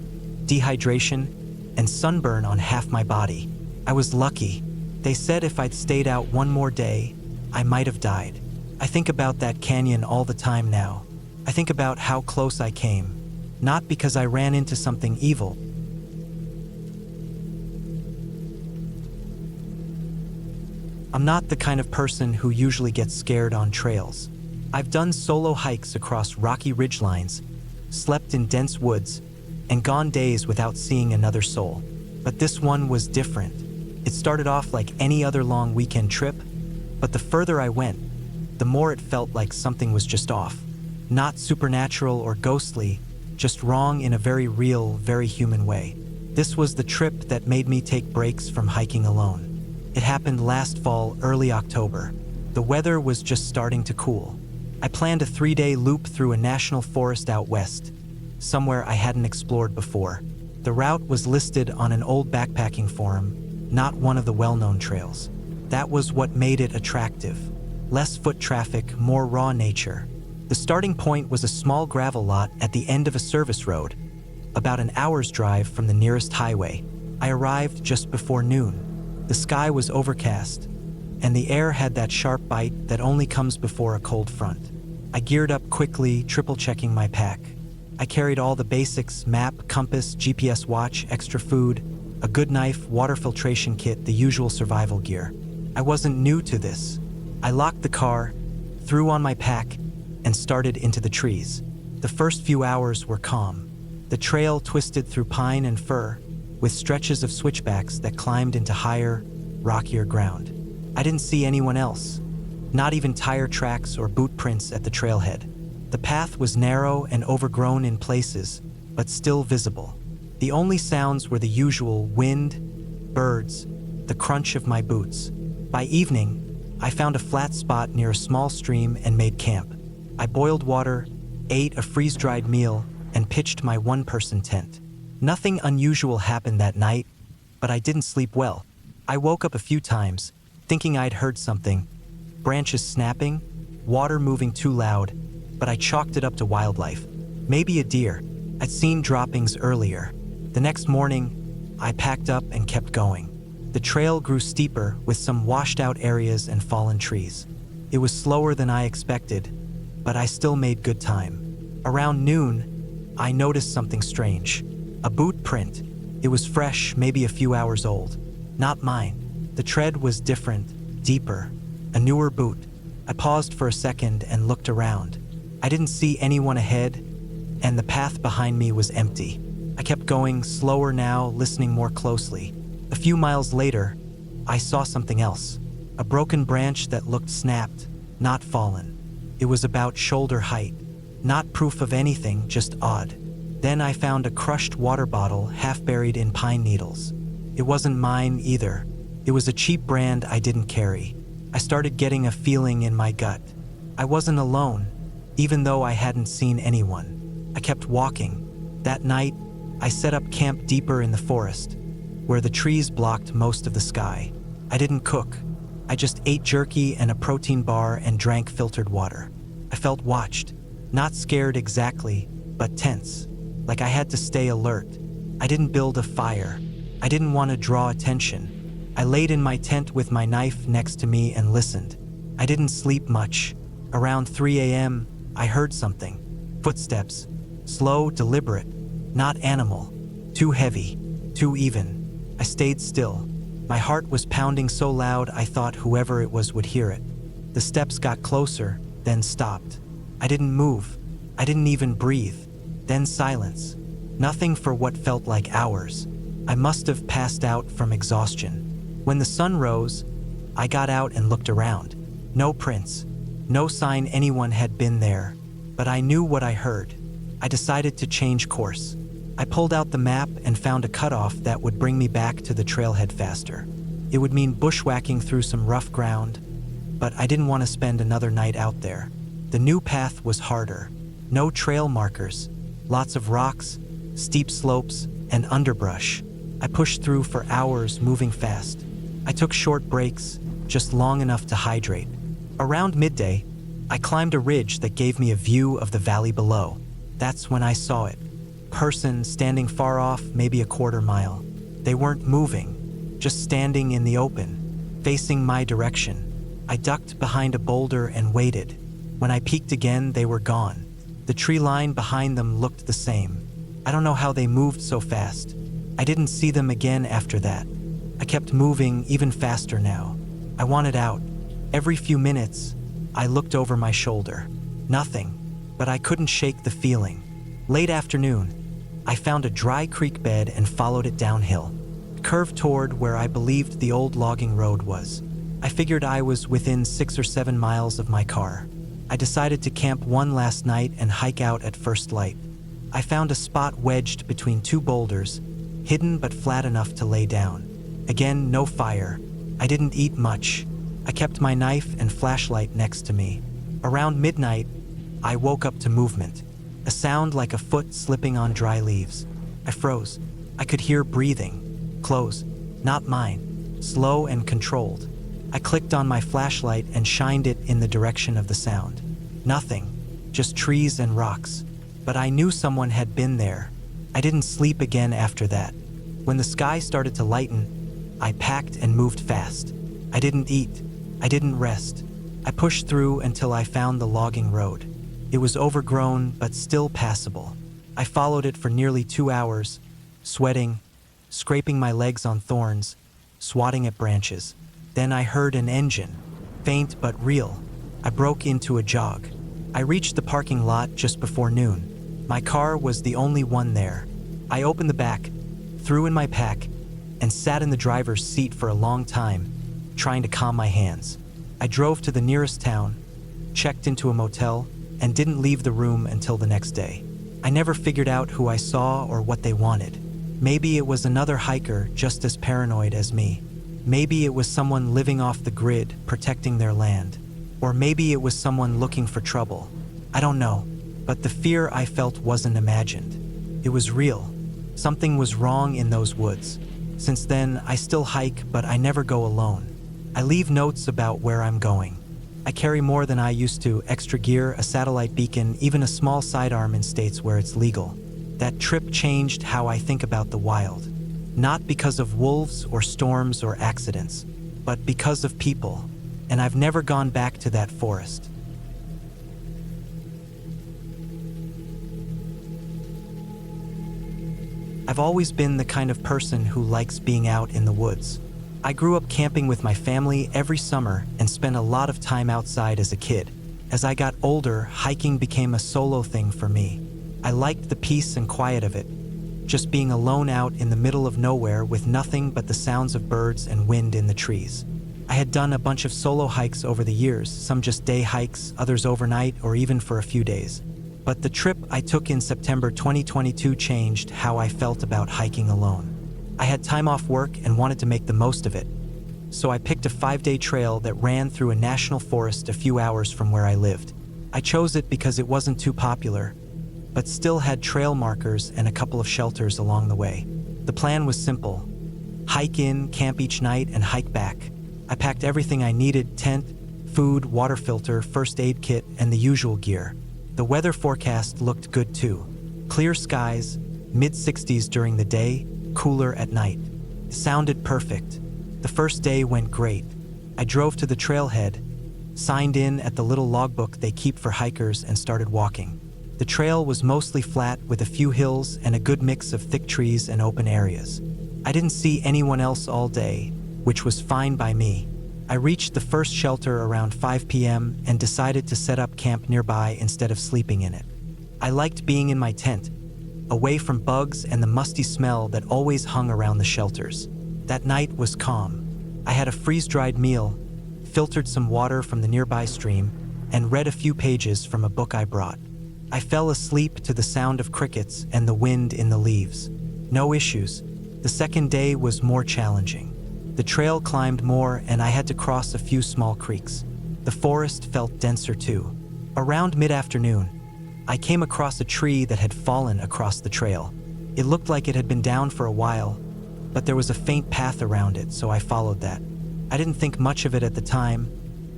dehydration, and sunburn on half my body. I was lucky. They said if I'd stayed out one more day, I might have died. I think about that canyon all the time now. I think about how close I came, not because I ran into something evil. I'm not the kind of person who usually gets scared on trails. I've done solo hikes across rocky ridgelines, slept in dense woods, and gone days without seeing another soul. But this one was different. It started off like any other long weekend trip, but the further I went, the more it felt like something was just off. Not supernatural or ghostly, just wrong in a very real, very human way. This was the trip that made me take breaks from hiking alone. It happened last fall, early October. The weather was just starting to cool. I planned a 3-day loop through a national forest out west, somewhere I hadn't explored before. The route was listed on an old backpacking forum, not one of the well-known trails. That was what made it attractive. Less foot traffic, more raw nature. The starting point was a small gravel lot at the end of a service road, about an hour's drive from the nearest highway. I arrived just before noon. The sky was overcast, and the air had that sharp bite that only comes before a cold front. I geared up quickly, triple-checking my pack. I carried all the basics: map, compass, GPS watch, extra food, a good knife, water filtration kit, the usual survival gear. I wasn't new to this. I locked the car, threw on my pack, and started into the trees. The first few hours were calm. The trail twisted through pine and fir, with stretches of switchbacks that climbed into higher, rockier ground. I didn't see anyone else, not even tire tracks or boot prints at the trailhead. The path was narrow and overgrown in places, but still visible. The only sounds were the usual: wind, birds, the crunch of my boots. By evening, I found a flat spot near a small stream and made camp. I boiled water, ate a freeze-dried meal, and pitched my one-person tent. Nothing unusual happened that night, but I didn't sleep well. I woke up a few times, thinking I'd heard something: branches snapping, water moving too loud, but I chalked it up to wildlife. Maybe a deer. I'd seen droppings earlier. The next morning, I packed up and kept going. The trail grew steeper, with some washed-out areas and fallen trees. It was slower than I expected, but I still made good time. Around noon, I noticed something strange. A boot print. It was fresh, maybe a few hours old. Not mine. The tread was different, deeper, a newer boot. I paused for a second and looked around. I didn't see anyone ahead, and the path behind me was empty. I kept going, slower now, listening more closely. A few miles later, I saw something else. A broken branch that looked snapped, not fallen. It was about shoulder height. Not proof of anything, just odd. Then I found a crushed water bottle half buried in pine needles. It wasn't mine either. It was a cheap brand I didn't carry. I started getting a feeling in my gut. I wasn't alone, even though I hadn't seen anyone. I kept walking. That night, I set up camp deeper in the forest, where the trees blocked most of the sky. I didn't cook. I just ate jerky and a protein bar and drank filtered water. I felt watched. Not scared exactly, but tense. Like I had to stay alert. I didn't build a fire. I didn't want to draw attention. I laid in my tent with my knife next to me and listened. I didn't sleep much. Around 3 a.m., I heard something. Footsteps. Slow, deliberate. Not animal. Too heavy. Too even. I stayed still. My heart was pounding so loud I thought whoever it was would hear it. The steps got closer, then stopped. I didn't move. I didn't even breathe. Then silence. Nothing for what felt like hours. I must have passed out from exhaustion. When the sun rose, I got out and looked around. No prints. No sign anyone had been there. But I knew what I heard. I decided to change course. I pulled out the map and found a cutoff that would bring me back to the trailhead faster. It would mean bushwhacking through some rough ground, but I didn't want to spend another night out there. The new path was harder. No trail markers. Lots of rocks, steep slopes, and underbrush. I pushed through for hours, moving fast. I took short breaks, just long enough to hydrate. Around midday, I climbed a ridge that gave me a view of the valley below. That's when I saw it. Person standing far off, maybe a quarter mile. They weren't moving, just standing in the open, facing my direction. I ducked behind a boulder and waited. When I peeked again, they were gone. The tree line behind them looked the same. I don't know how they moved so fast. I didn't see them again after that. I kept moving even faster now. I wanted out. Every few minutes, I looked over my shoulder. Nothing, but I couldn't shake the feeling. Late afternoon, I found a dry creek bed and followed it downhill. It curved toward where I believed the old logging road was. I figured I was within 6 or 7 miles of my car. I decided to camp one last night and hike out at first light. I found a spot wedged between two boulders, hidden but flat enough to lay down. Again, no fire. I didn't eat much. I kept my knife and flashlight next to me. Around midnight, I woke up to movement. A sound like a foot slipping on dry leaves. I froze. I could hear breathing. Close. Not mine. Slow and controlled. I clicked on my flashlight and shined it in the direction of the sound. Nothing. Just trees and rocks. But I knew someone had been there. I didn't sleep again after that. When the sky started to lighten, I packed and moved fast. I didn't eat. I didn't rest. I pushed through until I found the logging road. It was overgrown, but still passable. I followed it for nearly 2 hours, sweating, scraping my legs on thorns, swatting at branches. Then I heard an engine, faint but real. I broke into a jog. I reached the parking lot just before noon. My car was the only one there. I opened the back, threw in my pack, and sat in the driver's seat for a long time, trying to calm my hands. I drove to the nearest town, checked into a motel, and didn't leave the room until the next day. I never figured out who I saw or what they wanted. Maybe it was another hiker just as paranoid as me. Maybe it was someone living off the grid, protecting their land. Or maybe it was someone looking for trouble. I don't know, but the fear I felt wasn't imagined. It was real. Something was wrong in those woods. Since then, I still hike, but I never go alone. I leave notes about where I'm going. I carry more than I used to: extra gear, a satellite beacon, even a small sidearm in states where it's legal. That trip changed how I think about the wild. Not because of wolves or storms or accidents, but because of people. And I've never gone back to that forest. I've always been the kind of person who likes being out in the woods. I grew up camping with my family every summer and spent a lot of time outside as a kid. As I got older, hiking became a solo thing for me. I liked the peace and quiet of it, just being alone out in the middle of nowhere with nothing but the sounds of birds and wind in the trees. I had done a bunch of solo hikes over the years, some just day hikes, others overnight or even for a few days. But the trip I took in September 2022 changed how I felt about hiking alone. I had time off work and wanted to make the most of it. So I picked a 5-day trail that ran through a national forest a few hours from where I lived. I chose it because it wasn't too popular, but still had trail markers and a couple of shelters along the way. The plan was simple: hike in, camp each night, and hike back. I packed everything I needed: tent, food, water filter, first aid kit, and the usual gear. The weather forecast looked good too. Clear skies, mid-60s during the day, cooler at night. It sounded perfect. The first day went great. I drove to the trailhead, signed in at the little logbook they keep for hikers, and started walking. The trail was mostly flat with a few hills and a good mix of thick trees and open areas. I didn't see anyone else all day, which was fine by me. I reached the first shelter around 5 p.m. and decided to set up camp nearby instead of sleeping in it. I liked being in my tent, away from bugs and the musty smell that always hung around the shelters. That night was calm. I had a freeze-dried meal, filtered some water from the nearby stream, and read a few pages from a book I brought. I fell asleep to the sound of crickets and the wind in the leaves. No issues. The second day was more challenging. The trail climbed more and I had to cross a few small creeks. The forest felt denser too. Around mid-afternoon, I came across a tree that had fallen across the trail. It looked like it had been down for a while, but there was a faint path around it, so I followed that. I didn't think much of it at the time,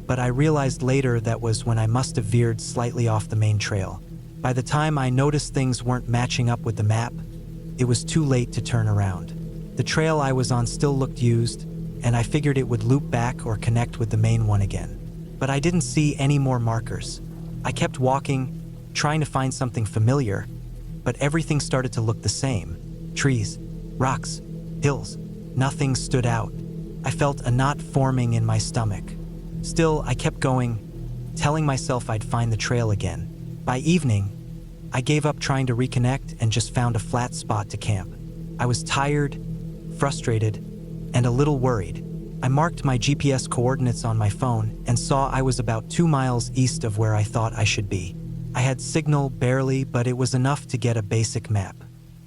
but I realized later that was when I must have veered slightly off the main trail. By the time I noticed things weren't matching up with the map, it was too late to turn around. The trail I was on still looked used, and I figured it would loop back or connect with the main one again. But I didn't see any more markers. I kept walking, trying to find something familiar, but everything started to look the same. Trees, rocks, hills, nothing stood out. I felt a knot forming in my stomach. Still, I kept going, telling myself I'd find the trail again. By evening, I gave up trying to reconnect and just found a flat spot to camp. I was tired, frustrated, and a little worried. I marked my GPS coordinates on my phone and saw I was about 2 miles east of where I thought I should be. I had signal barely, but it was enough to get a basic map.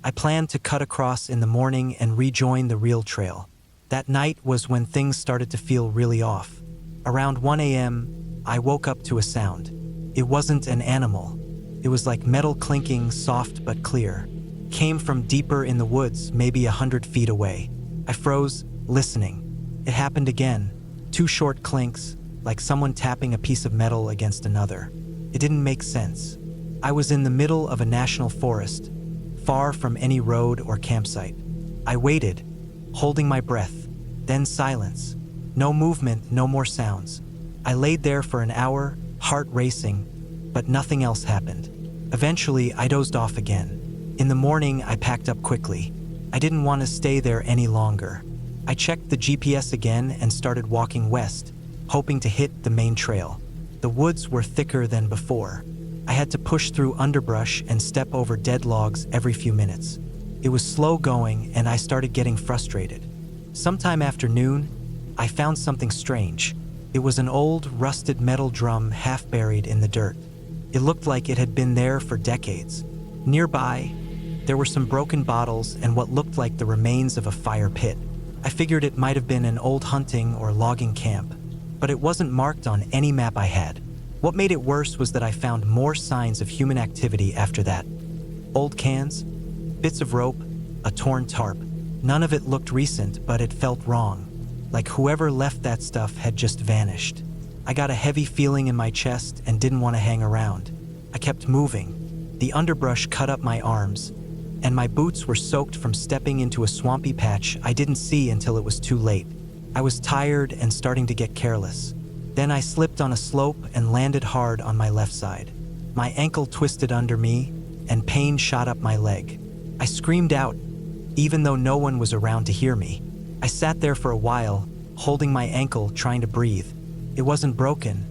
I planned to cut across in the morning and rejoin the real trail. That night was when things started to feel really off. Around 1 a.m., I woke up to a sound. It wasn't an animal. It was like metal clinking, soft but clear. Came from deeper in the woods, maybe 100 feet away. I froze, listening. It happened again. 2 short clinks, like someone tapping a piece of metal against another. It didn't make sense. I was in the middle of a national forest, far from any road or campsite. I waited, holding my breath, then silence. No movement, no more sounds. I laid there for an hour, heart racing, but nothing else happened. Eventually, I dozed off again. In the morning, I packed up quickly. I didn't want to stay there any longer. I checked the GPS again and started walking west, hoping to hit the main trail. The woods were thicker than before. I had to push through underbrush and step over dead logs every few minutes. It was slow going, and I started getting frustrated. Sometime after noon, I found something strange. It was an old, rusted metal drum half buried in the dirt. It looked like it had been there for decades. Nearby, there were some broken bottles and what looked like the remains of a fire pit. I figured it might have been an old hunting or logging camp, but it wasn't marked on any map I had. What made it worse was that I found more signs of human activity after that. Old cans, bits of rope, a torn tarp. None of it looked recent, but it felt wrong. Like whoever left that stuff had just vanished. I got a heavy feeling in my chest and didn't want to hang around. I kept moving. The underbrush cut up my arms, and my boots were soaked from stepping into a swampy patch I didn't see until it was too late. I was tired and starting to get careless. Then I slipped on a slope and landed hard on my left side. My ankle twisted under me, and pain shot up my leg. I screamed out, even though no one was around to hear me. I sat there for a while, holding my ankle, trying to breathe. It wasn't broken,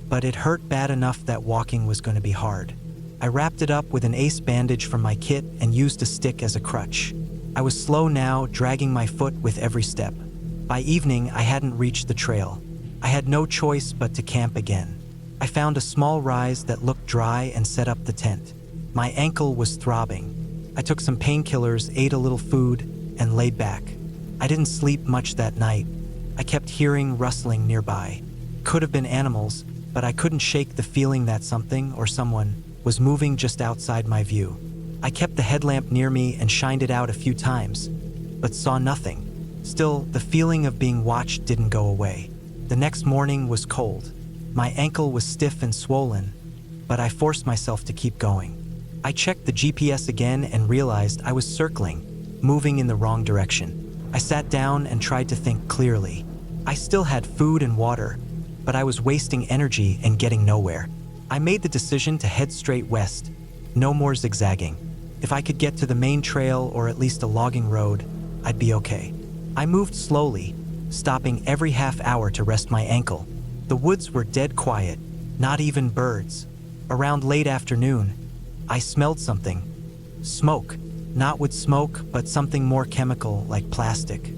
but it hurt bad enough that walking was going to be hard. I wrapped it up with an ace bandage from my kit and used a stick as a crutch. I was slow now, dragging my foot with every step. By evening, I hadn't reached the trail. I had no choice but to camp again. I found a small rise that looked dry and set up the tent. My ankle was throbbing. I took some painkillers, ate a little food, and laid back. I didn't sleep much that night. I kept hearing rustling nearby. Could have been animals, but I couldn't shake the feeling that something or someone was moving just outside my view. I kept the headlamp near me and shined it out a few times, but saw nothing. Still, the feeling of being watched didn't go away. The next morning was cold. My ankle was stiff and swollen, but I forced myself to keep going. I checked the GPS again and realized I was circling, moving in the wrong direction. I sat down and tried to think clearly. I still had food and water, but I was wasting energy and getting nowhere. I made the decision to head straight west, no more zigzagging. If I could get to the main trail or at least a logging road, I'd be okay. I moved slowly, stopping every half hour to rest my ankle. The woods were dead quiet, not even birds. Around late afternoon, I smelled something. Smoke. Not wood smoke, but something more chemical, like plastic.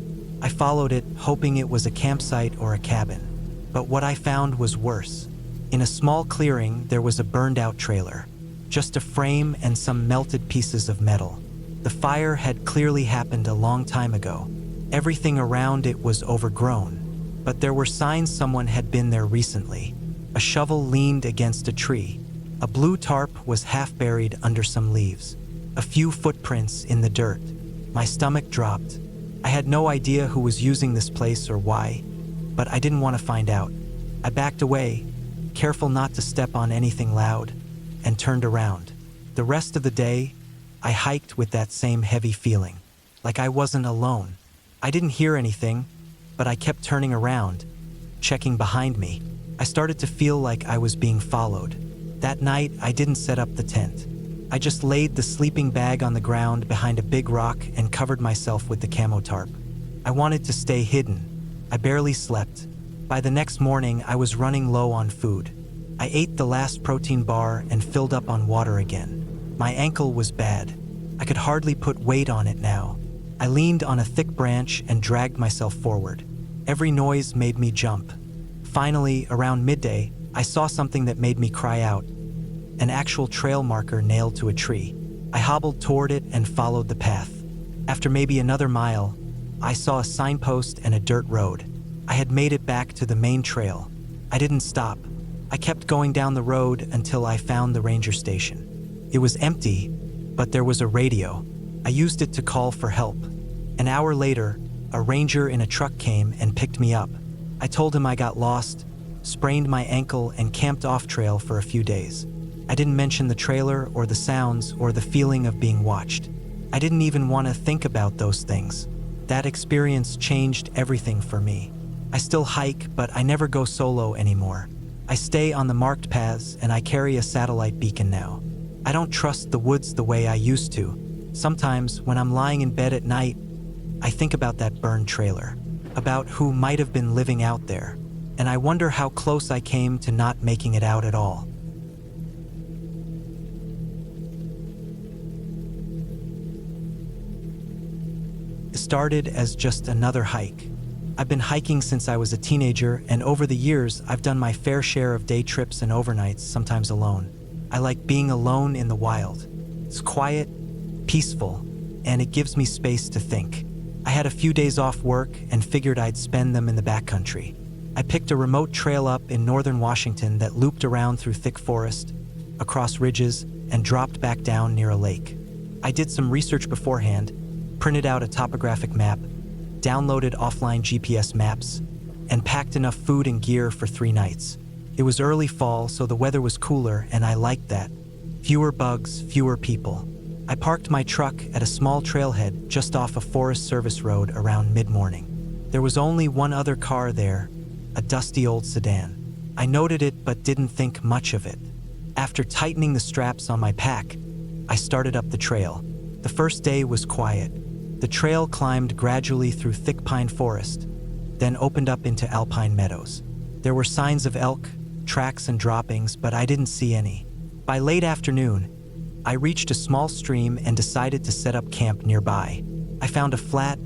I followed it, hoping it was a campsite or a cabin. But what I found was worse. In a small clearing, there was a burned-out trailer. Just a frame and some melted pieces of metal. The fire had clearly happened a long time ago. Everything around it was overgrown, but there were signs someone had been there recently. A shovel leaned against a tree. A blue tarp was half buried under some leaves. A few footprints in the dirt. My stomach dropped. I had no idea who was using this place or why, but I didn't want to find out. I backed away, careful not to step on anything loud, and turned around. The rest of the day, I hiked with that same heavy feeling, like I wasn't alone. I didn't hear anything, but I kept turning around, checking behind me. I started to feel like I was being followed. That night, I didn't set up the tent. I just laid the sleeping bag on the ground behind a big rock and covered myself with the camo tarp. I wanted to stay hidden. I barely slept. By the next morning, I was running low on food. I ate the last protein bar and filled up on water again. My ankle was bad. I could hardly put weight on it now. I leaned on a thick branch and dragged myself forward. Every noise made me jump. Finally, around midday, I saw something that made me cry out. An actual trail marker nailed to a tree. I hobbled toward it and followed the path. After maybe another mile, I saw a signpost and a dirt road. I had made it back to the main trail. I didn't stop. I kept going down the road until I found the ranger station. It was empty, but there was a radio. I used it to call for help. An hour later, a ranger in a truck came and picked me up. I told him I got lost, sprained my ankle, and camped off trail for a few days. I didn't mention the trailer or the sounds or the feeling of being watched. I didn't even want to think about those things. That experience changed everything for me. I still hike, but I never go solo anymore. I stay on the marked paths and I carry a satellite beacon now. I don't trust the woods the way I used to. Sometimes, when I'm lying in bed at night, I think about that burned trailer, about who might have been living out there, and I wonder how close I came to not making it out at all. It started as just another hike. I've been hiking since I was a teenager, and over the years, I've done my fair share of day trips and overnights, sometimes alone. I like being alone in the wild. It's quiet, peaceful, and it gives me space to think. I had a few days off work and figured I'd spend them in the backcountry. I picked a remote trail up in northern Washington that looped around through thick forest, across ridges, and dropped back down near a lake. I did some research beforehand, printed out a topographic map, downloaded offline GPS maps, and packed enough food and gear for 3 nights. It was early fall, so the weather was cooler, and I liked that. Fewer bugs, fewer people. I parked my truck at a small trailhead just off a Forest Service road around mid-morning. There was only one other car there, a dusty old sedan. I noted it but didn't think much of it. After tightening the straps on my pack, I started up the trail. The first day was quiet. The trail climbed gradually through thick pine forest, then opened up into alpine meadows. There were signs of elk, tracks and droppings, but I didn't see any. By late afternoon, I reached a small stream and decided to set up camp nearby. I found a flat,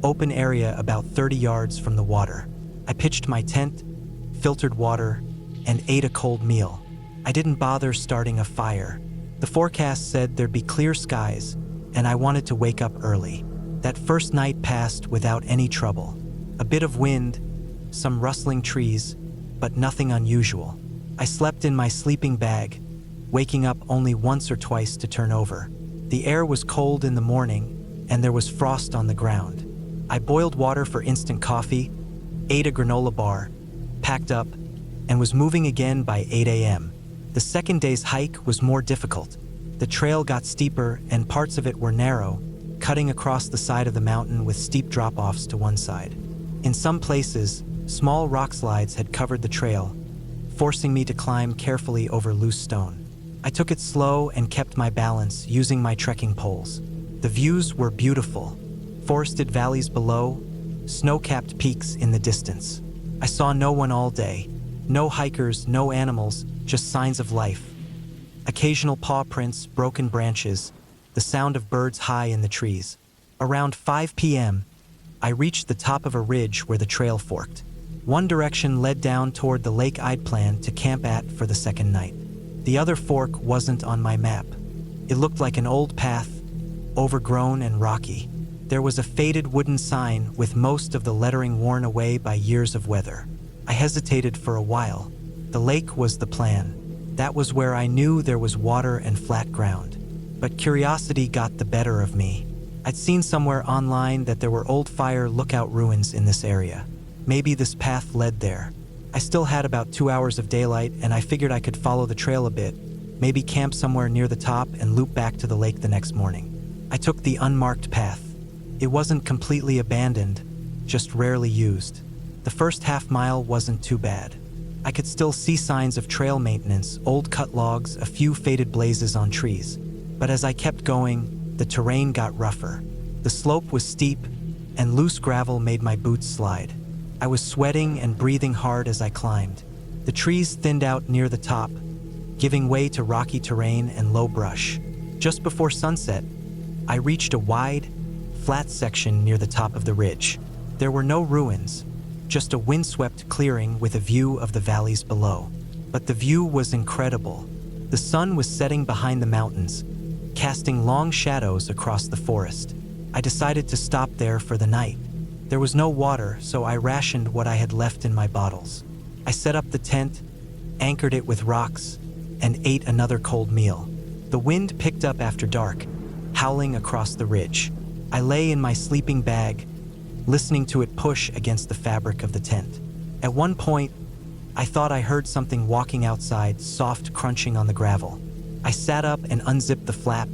open area about 30 yards from the water. I pitched my tent, filtered water, and ate a cold meal. I didn't bother starting a fire. The forecast said there'd be clear skies, and I wanted to wake up early. That first night passed without any trouble. A bit of wind, some rustling trees, but nothing unusual. I slept in my sleeping bag, waking up only once or twice to turn over. The air was cold in the morning, and there was frost on the ground. I boiled water for instant coffee, ate a granola bar, packed up, and was moving again by 8 a.m. The second day's hike was more difficult. The trail got steeper and parts of it were narrow, cutting across the side of the mountain with steep drop-offs to one side. In some places, small rock slides had covered the trail, forcing me to climb carefully over loose stone. I took it slow and kept my balance using my trekking poles. The views were beautiful. Forested valleys below, snow-capped peaks in the distance. I saw no one all day. No hikers, no animals, just signs of life. Occasional paw prints, broken branches, the sound of birds high in the trees. Around 5 p.m., I reached the top of a ridge where the trail forked. One direction led down toward the lake I'd planned to camp at for the second night. The other fork wasn't on my map. It looked like an old path, overgrown and rocky. There was a faded wooden sign with most of the lettering worn away by years of weather. I hesitated for a while. The lake was the plan. That was where I knew there was water and flat ground. But curiosity got the better of me. I'd seen somewhere online that there were old fire lookout ruins in this area. Maybe this path led there. I still had about 2 hours of daylight, and I figured I could follow the trail a bit, maybe camp somewhere near the top and loop back to the lake the next morning. I took the unmarked path. It wasn't completely abandoned, just rarely used. The first half mile wasn't too bad. I could still see signs of trail maintenance, old cut logs, a few faded blazes on trees. But as I kept going, the terrain got rougher. The slope was steep, and loose gravel made my boots slide. I was sweating and breathing hard as I climbed. The trees thinned out near the top, giving way to rocky terrain and low brush. Just before sunset, I reached a wide, flat section near the top of the ridge. There were no ruins, just a windswept clearing with a view of the valleys below. But the view was incredible. The sun was setting behind the mountains, casting long shadows across the forest. I decided to stop there for the night. There was no water, so I rationed what I had left in my bottles. I set up the tent, anchored it with rocks, and ate another cold meal. The wind picked up after dark, howling across the ridge. I lay in my sleeping bag, listening to it push against the fabric of the tent. At one point, I thought I heard something walking outside, soft crunching on the gravel. I sat up and unzipped the flap,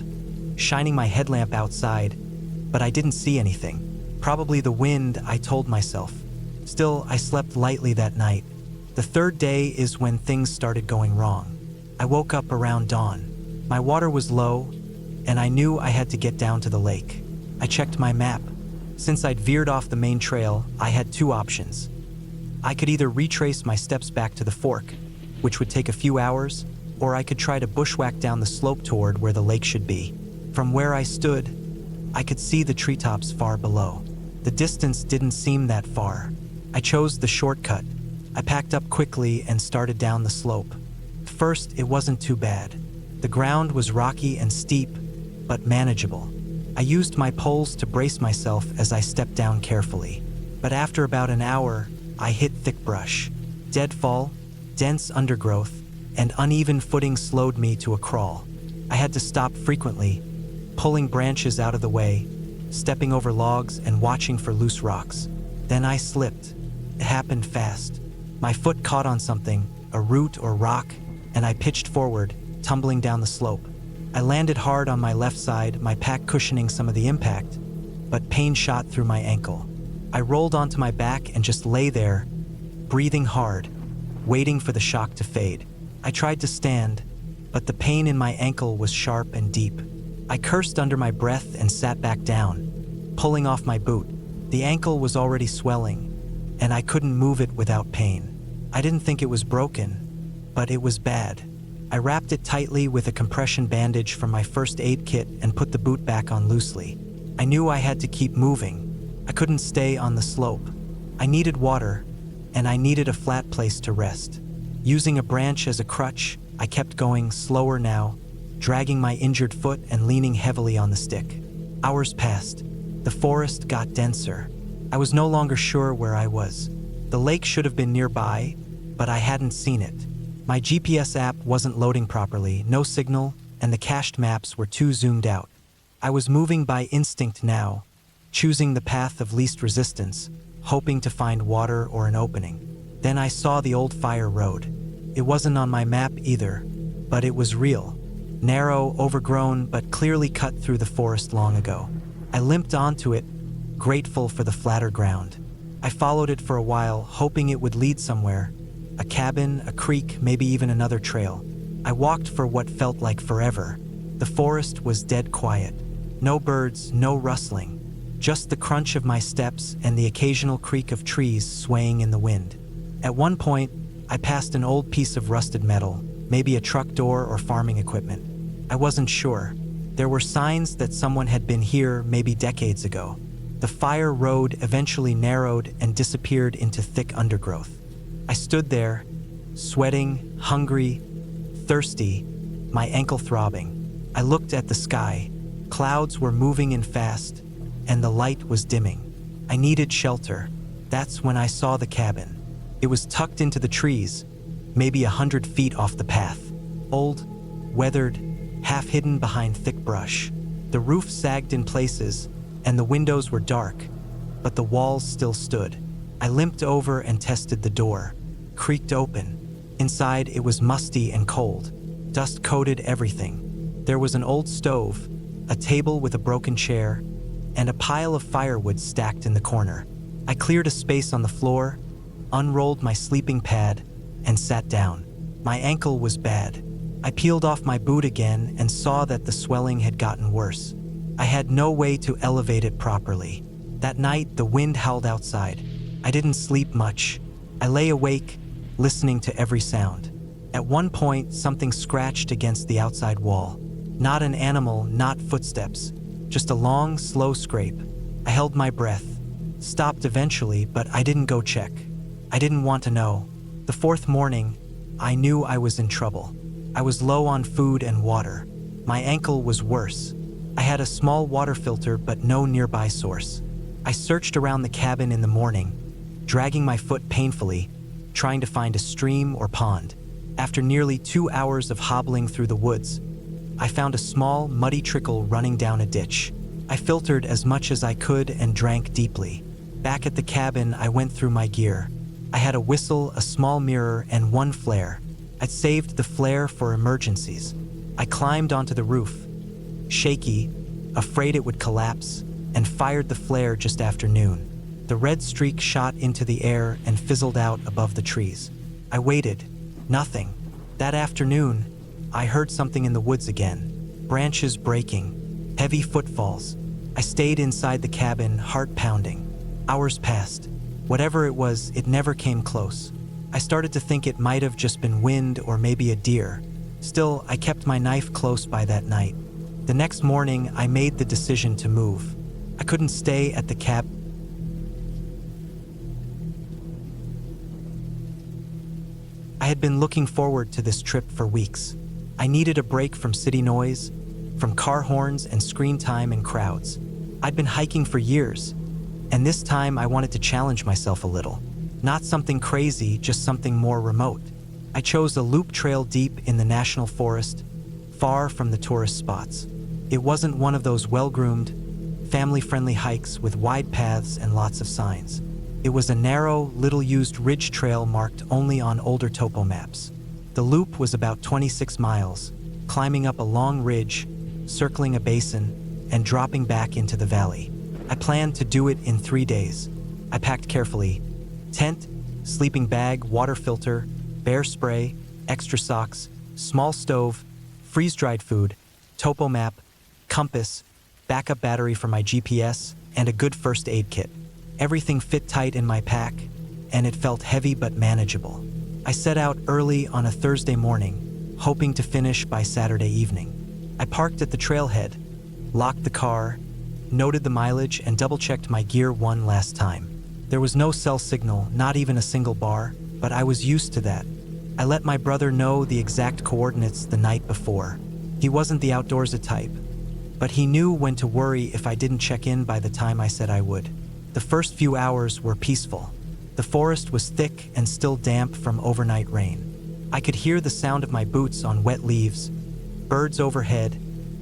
shining my headlamp outside, but I didn't see anything. Probably the wind, I told myself. Still, I slept lightly that night. The third day is when things started going wrong. I woke up around dawn. My water was low, and I knew I had to get down to the lake. I checked my map. Since I'd veered off the main trail, I had two options. I could either retrace my steps back to the fork, which would take a few hours, or I could try to bushwhack down the slope toward where the lake should be. From where I stood, I could see the treetops far below. The distance didn't seem that far. I chose the shortcut. I packed up quickly and started down the slope. First, it wasn't too bad. The ground was rocky and steep, but manageable. I used my poles to brace myself as I stepped down carefully. But after about an hour, I hit thick brush. Deadfall, dense undergrowth, and uneven footing slowed me to a crawl. I had to stop frequently, pulling branches out of the way, stepping over logs and watching for loose rocks. Then I slipped. It happened fast. My foot caught on something, a root or rock, and I pitched forward, tumbling down the slope. I landed hard on my left side, my pack cushioning some of the impact, but pain shot through my ankle. I rolled onto my back and just lay there, breathing hard, waiting for the shock to fade. I tried to stand, but the pain in my ankle was sharp and deep. I cursed under my breath and sat back down, pulling off my boot. The ankle was already swelling, and I couldn't move it without pain. I didn't think it was broken, but it was bad. I wrapped it tightly with a compression bandage from my first aid kit and put the boot back on loosely. I knew I had to keep moving. I couldn't stay on the slope. I needed water, and I needed a flat place to rest. Using a branch as a crutch, I kept going slower now, dragging my injured foot and leaning heavily on the stick. Hours passed. The forest got denser. I was no longer sure where I was. The lake should have been nearby, but I hadn't seen it. My GPS app wasn't loading properly, no signal, and the cached maps were too zoomed out. I was moving by instinct now, choosing the path of least resistance, hoping to find water or an opening. Then I saw the old fire road. It wasn't on my map either, but it was real. Narrow, overgrown, but clearly cut through the forest long ago. I limped onto it, grateful for the flatter ground. I followed it for a while, hoping it would lead somewhere. A cabin, a creek, maybe even another trail. I walked for what felt like forever. The forest was dead quiet. No birds, no rustling. Just the crunch of my steps and the occasional creak of trees swaying in the wind. At one point, I passed an old piece of rusted metal, maybe a truck door or farming equipment. I wasn't sure. There were signs that someone had been here maybe decades ago. The fire road eventually narrowed and disappeared into thick undergrowth. I stood there, sweating, hungry, thirsty, my ankle throbbing. I looked at the sky. Clouds were moving in fast, and the light was dimming. I needed shelter. That's when I saw the cabin. It was tucked into the trees, maybe 100 feet off the path. Old, weathered, half hidden behind thick brush. The roof sagged in places, and the windows were dark, but the walls still stood. I limped over and tested the door. Creaked open. Inside, it was musty and cold. Dust coated everything. There was an old stove, a table with a broken chair, and a pile of firewood stacked in the corner. I cleared a space on the floor, unrolled my sleeping pad, and sat down. My ankle was bad. I peeled off my boot again and saw that the swelling had gotten worse. I had no way to elevate it properly. That night, the wind howled outside. I didn't sleep much. I lay awake, listening to every sound. At one point, something scratched against the outside wall. Not an animal, not footsteps, just a long, slow scrape. I held my breath, stopped eventually, but I didn't go check. I didn't want to know. The fourth morning, I knew I was in trouble. I was low on food and water. My ankle was worse. I had a small water filter, but no nearby source. I searched around the cabin in the morning, dragging my foot painfully, trying to find a stream or pond. After nearly 2 hours of hobbling through the woods, I found a small, muddy trickle running down a ditch. I filtered as much as I could and drank deeply. Back at the cabin, I went through my gear. I had a whistle, a small mirror, and one flare. I'd saved the flare for emergencies. I climbed onto the roof, shaky, afraid it would collapse, and fired the flare just after noon. The red streak shot into the air and fizzled out above the trees. I waited. Nothing. That afternoon, I heard something in the woods again. Branches breaking. Heavy footfalls. I stayed inside the cabin, heart pounding. Hours passed. Whatever it was, it never came close. I started to think it might have just been wind or maybe a deer. Still, I kept my knife close by that night. The next morning, I made the decision to move. I couldn't stay at the cabin. I had been looking forward to this trip for weeks. I needed a break from city noise, from car horns and screen time and crowds. I'd been hiking for years, and this time I wanted to challenge myself a little. Not something crazy, just something more remote. I chose a loop trail deep in the national forest, far from the tourist spots. It wasn't one of those well-groomed, family-friendly hikes with wide paths and lots of signs. It was a narrow, little-used ridge trail marked only on older topo maps. The loop was about 26 miles, climbing up a long ridge, circling a basin, and dropping back into the valley. I planned to do it in 3 days. I packed carefully: tent, sleeping bag, water filter, bear spray, extra socks, small stove, freeze-dried food, topo map, compass, backup battery for my GPS, and a good first aid kit. Everything fit tight in my pack, and it felt heavy but manageable. I set out early on a Thursday morning, hoping to finish by Saturday evening. I parked at the trailhead, locked the car, noted the mileage, and double-checked my gear one last time. There was no cell signal, not even a single bar, but I was used to that. I let my brother know the exact coordinates the night before. He wasn't the outdoorsy type, but he knew when to worry if I didn't check in by the time I said I would. The first few hours were peaceful. The forest was thick and still damp from overnight rain. I could hear the sound of my boots on wet leaves, birds overhead,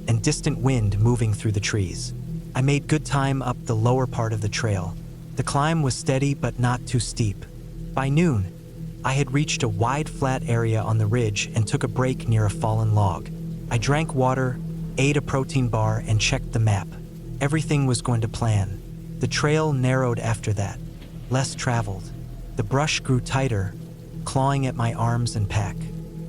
and distant wind moving through the trees. I made good time up the lower part of the trail. The climb was steady but not too steep. By noon, I had reached a wide flat area on the ridge and took a break near a fallen log. I drank water, ate a protein bar, and checked the map. Everything was going to plan. The trail narrowed after that, less traveled. The brush grew tighter, clawing at my arms and pack.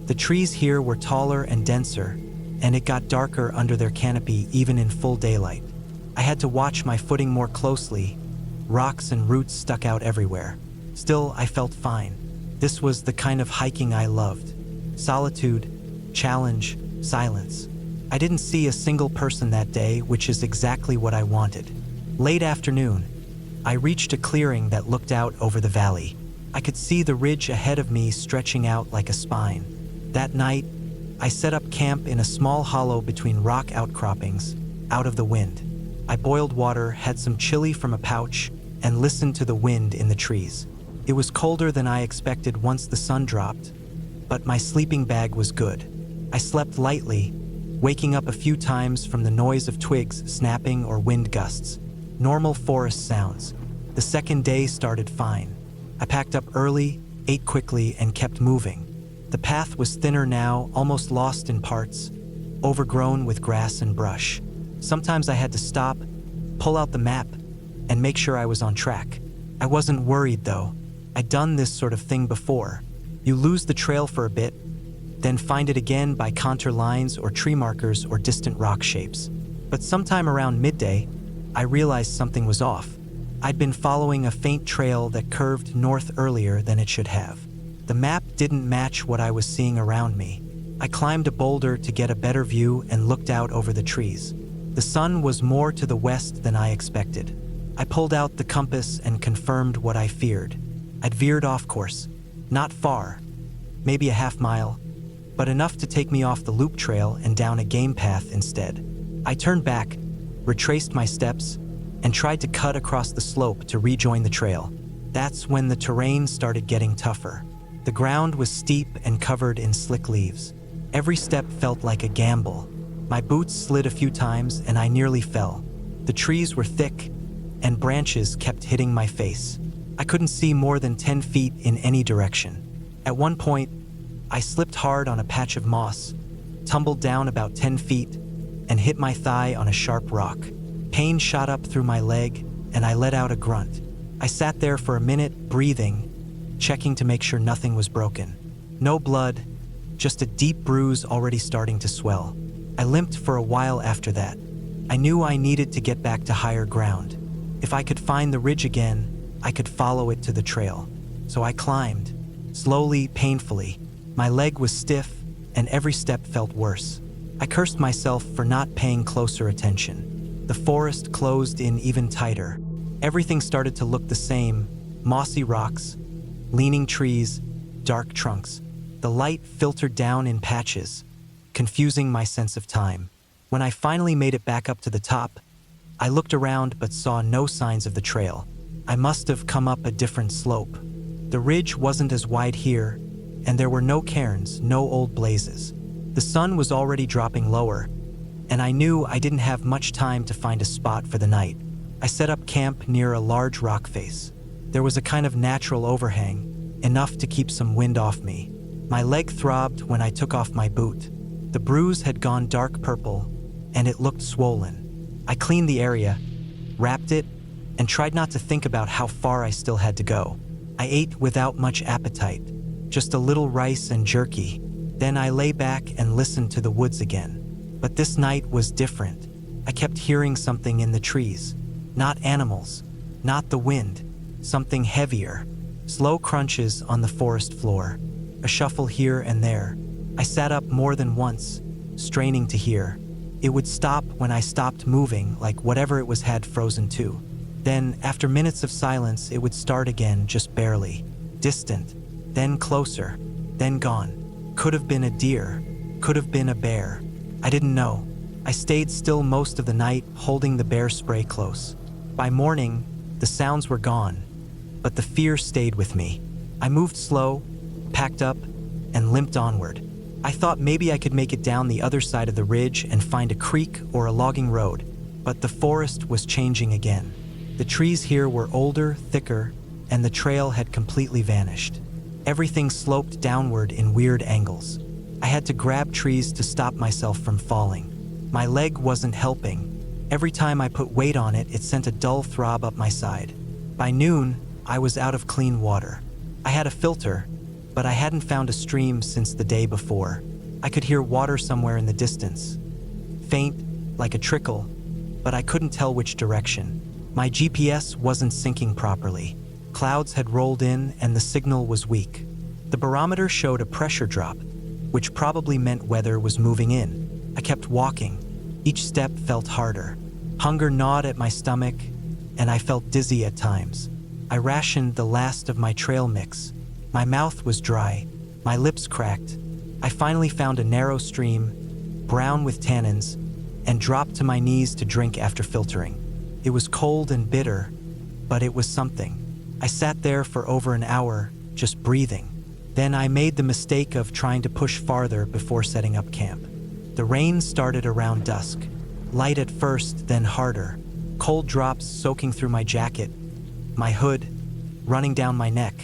The trees here were taller and denser, and it got darker under their canopy even in full daylight. I had to watch my footing more closely. Rocks and roots stuck out everywhere. Still, I felt fine. This was the kind of hiking I loved. Solitude, challenge, silence. I didn't see a single person that day, which is exactly what I wanted. Late afternoon, I reached a clearing that looked out over the valley. I could see the ridge ahead of me stretching out like a spine. That night, I set up camp in a small hollow between rock outcroppings, out of the wind. I boiled water, had some chili from a pouch, and listened to the wind in the trees. It was colder than I expected once the sun dropped, but my sleeping bag was good. I slept lightly, waking up a few times from the noise of twigs snapping or wind gusts. Normal forest sounds. The second day started fine. I packed up early, ate quickly, and kept moving. The path was thinner now, almost lost in parts, overgrown with grass and brush. Sometimes I had to stop, pull out the map, and make sure I was on track. I wasn't worried though. I'd done this sort of thing before. You lose the trail for a bit, then find it again by contour lines or tree markers or distant rock shapes. But sometime around midday, I realized something was off. I'd been following a faint trail that curved north earlier than it should have. The map didn't match what I was seeing around me. I climbed a boulder to get a better view and looked out over the trees. The sun was more to the west than I expected. I pulled out the compass and confirmed what I feared. I'd veered off course. Not far, maybe a half mile, but enough to take me off the loop trail and down a game path instead. I turned back, retraced my steps, and tried to cut across the slope to rejoin the trail. That's when the terrain started getting tougher. The ground was steep and covered in slick leaves. Every step felt like a gamble. My boots slid a few times and I nearly fell. The trees were thick, and branches kept hitting my face. I couldn't see more than 10 feet in any direction. At one point, I slipped hard on a patch of moss, tumbled down about 10 feet, and hit my thigh on a sharp rock. Pain shot up through my leg, and I let out a grunt. I sat there for a minute, breathing, checking to make sure nothing was broken. No blood, just a deep bruise already starting to swell. I limped for a while after that. I knew I needed to get back to higher ground. If I could find the ridge again, I could follow it to the trail. So I climbed, slowly, painfully. My leg was stiff, and every step felt worse. I cursed myself for not paying closer attention. The forest closed in even tighter. Everything started to look the same: mossy rocks, leaning trees, dark trunks. The light filtered down in patches, confusing my sense of time. When I finally made it back up to the top, I looked around but saw no signs of the trail. I must have come up a different slope. The ridge wasn't as wide here, and there were no cairns, no old blazes. The sun was already dropping lower, and I knew I didn't have much time to find a spot for the night. I set up camp near a large rock face. There was a kind of natural overhang, enough to keep some wind off me. My leg throbbed when I took off my boot. The bruise had gone dark purple, and it looked swollen. I cleaned the area, wrapped it, and tried not to think about how far I still had to go. I ate without much appetite, just a little rice and jerky. Then I lay back and listened to the woods again. But this night was different. I kept hearing something in the trees. Not animals, not the wind, something heavier. Slow crunches on the forest floor, a shuffle here and there. I sat up more than once, straining to hear. It would stop when I stopped moving, like whatever it was had frozen too. Then, after minutes of silence, it would start again, just barely. Distant, then closer, then gone. Could have been a deer, could have been a bear. I didn't know. I stayed still most of the night, holding the bear spray close. By morning, the sounds were gone, but the fear stayed with me. I moved slow, packed up, and limped onward. I thought maybe I could make it down the other side of the ridge and find a creek or a logging road, but the forest was changing again. The trees here were older, thicker, and the trail had completely vanished. Everything sloped downward in weird angles. I had to grab trees to stop myself from falling. My leg wasn't helping. Every time I put weight on it, it sent a dull throb up my side. By noon, I was out of clean water. I had a filter, but I hadn't found a stream since the day before. I could hear water somewhere in the distance. Faint, like a trickle, but I couldn't tell which direction. My GPS wasn't syncing properly. Clouds had rolled in and the signal was weak. The barometer showed a pressure drop, which probably meant weather was moving in. I kept walking. Each step felt harder. Hunger gnawed at my stomach, and I felt dizzy at times. I rationed the last of my trail mix. My mouth was dry, my lips cracked. I finally found a narrow stream, brown with tannins, and dropped to my knees to drink after filtering. It was cold and bitter, but it was something. I sat there for over an hour, just breathing. Then I made the mistake of trying to push farther before setting up camp. The rain started around dusk, light at first, then harder. cold drops soaking through my jacket, my hood running down my neck.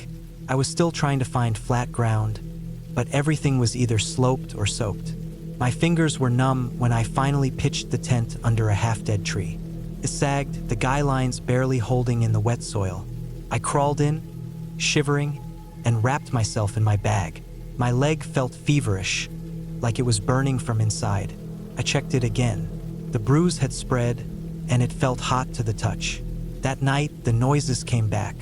I was still trying to find flat ground, but everything was either sloped or soaked. My fingers were numb when I finally pitched the tent under a half-dead tree. It sagged, the guy lines barely holding in the wet soil. I crawled in, shivering, and wrapped myself in my bag. My leg felt feverish, like it was burning from inside. I checked it again. The bruise had spread, and it felt hot to the touch. That night, the noises came back.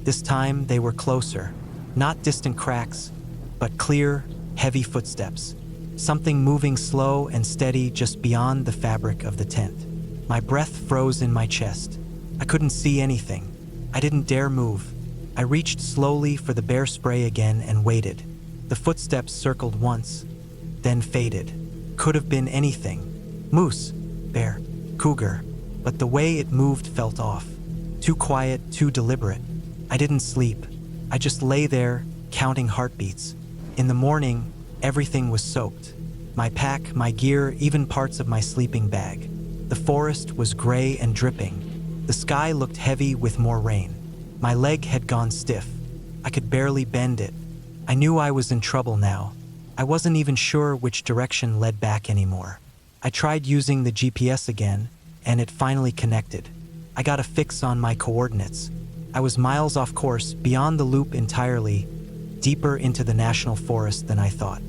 This time, they were closer. Not distant cracks, but clear, heavy footsteps. Something moving slow and steady just beyond the fabric of the tent. My breath froze in my chest. I couldn't see anything. I didn't dare move. I reached slowly for the bear spray again and waited. The footsteps circled once, then faded. Could have been anything. Moose, bear, cougar. But the way it moved felt off. Too quiet, too deliberate. I didn't sleep. I just lay there, counting heartbeats. In the morning, everything was soaked. My pack, my gear, even parts of my sleeping bag. The forest was gray and dripping. The sky looked heavy with more rain. My leg had gone stiff. I could barely bend it. I knew I was in trouble now. I wasn't even sure which direction led back anymore. I tried using the GPS again, and it finally connected. I got a fix on my coordinates. I was miles off course, beyond the loop entirely, deeper into the national forest than I thought.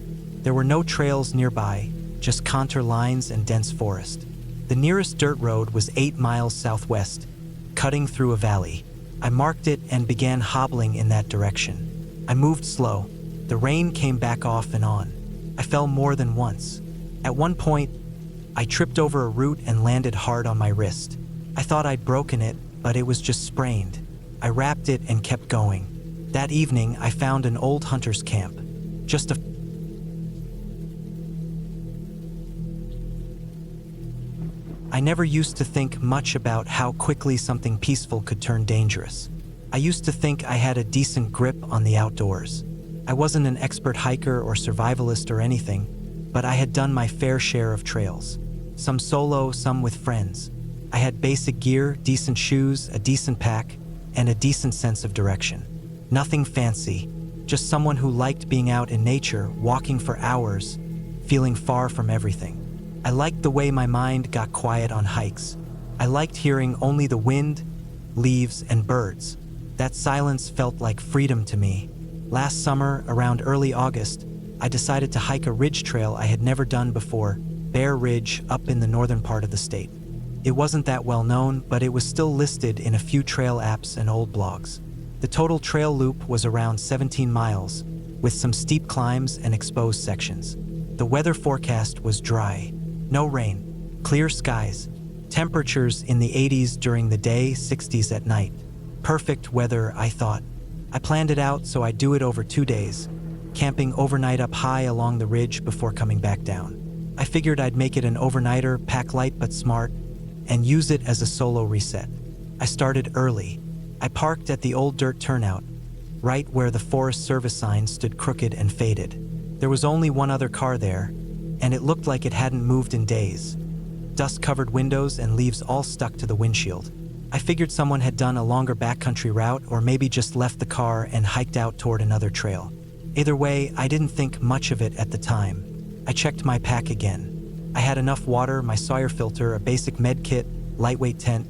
There were no trails nearby, just contour lines and dense forest. The nearest dirt road was 8 miles southwest, cutting through a valley. I marked it and began hobbling in that direction. I moved slow. The rain came back off and on. I fell more than once. At one point, I tripped over a root and landed hard on my wrist. I thought I'd broken it, but it was just sprained. I wrapped it and kept going. That evening, I found an old hunter's camp. I never used to think much about how quickly something peaceful could turn dangerous. I used to think I had a decent grip on the outdoors. I wasn't an expert hiker or survivalist or anything, but I had done my fair share of trails. Some solo, some with friends. I had basic gear, decent shoes, a decent pack, and a decent sense of direction. Nothing fancy, just someone who liked being out in nature, walking for hours, feeling far from everything. I liked the way my mind got quiet on hikes. I liked hearing only the wind, leaves, and birds. That silence felt like freedom to me. Last summer, around early August, I decided to hike a ridge trail I had never done before, Bear Ridge, up in the northern part of the state. It wasn't that well known, but it was still listed in a few trail apps and old blogs. The total trail loop was around 17 miles, with some steep climbs and exposed sections. The weather forecast was dry. No rain, clear skies, temperatures in the 80s during the day, 60s at night. Perfect weather, I thought. I planned it out so I'd do it over 2 days, camping overnight up high along the ridge before coming back down. I figured I'd make it an overnighter, pack light but smart, and use it as a solo reset. I started early. I parked at the old dirt turnout, right where the Forest Service sign stood crooked and faded. There was only one other car there, and it looked like it hadn't moved in days. Dust-covered windows and leaves all stuck to the windshield. I figured someone had done a longer backcountry route or maybe just left the car and hiked out toward another trail. Either way, I didn't think much of it at the time. I checked my pack again. I had enough water, my Sawyer filter, a basic med kit, lightweight tent,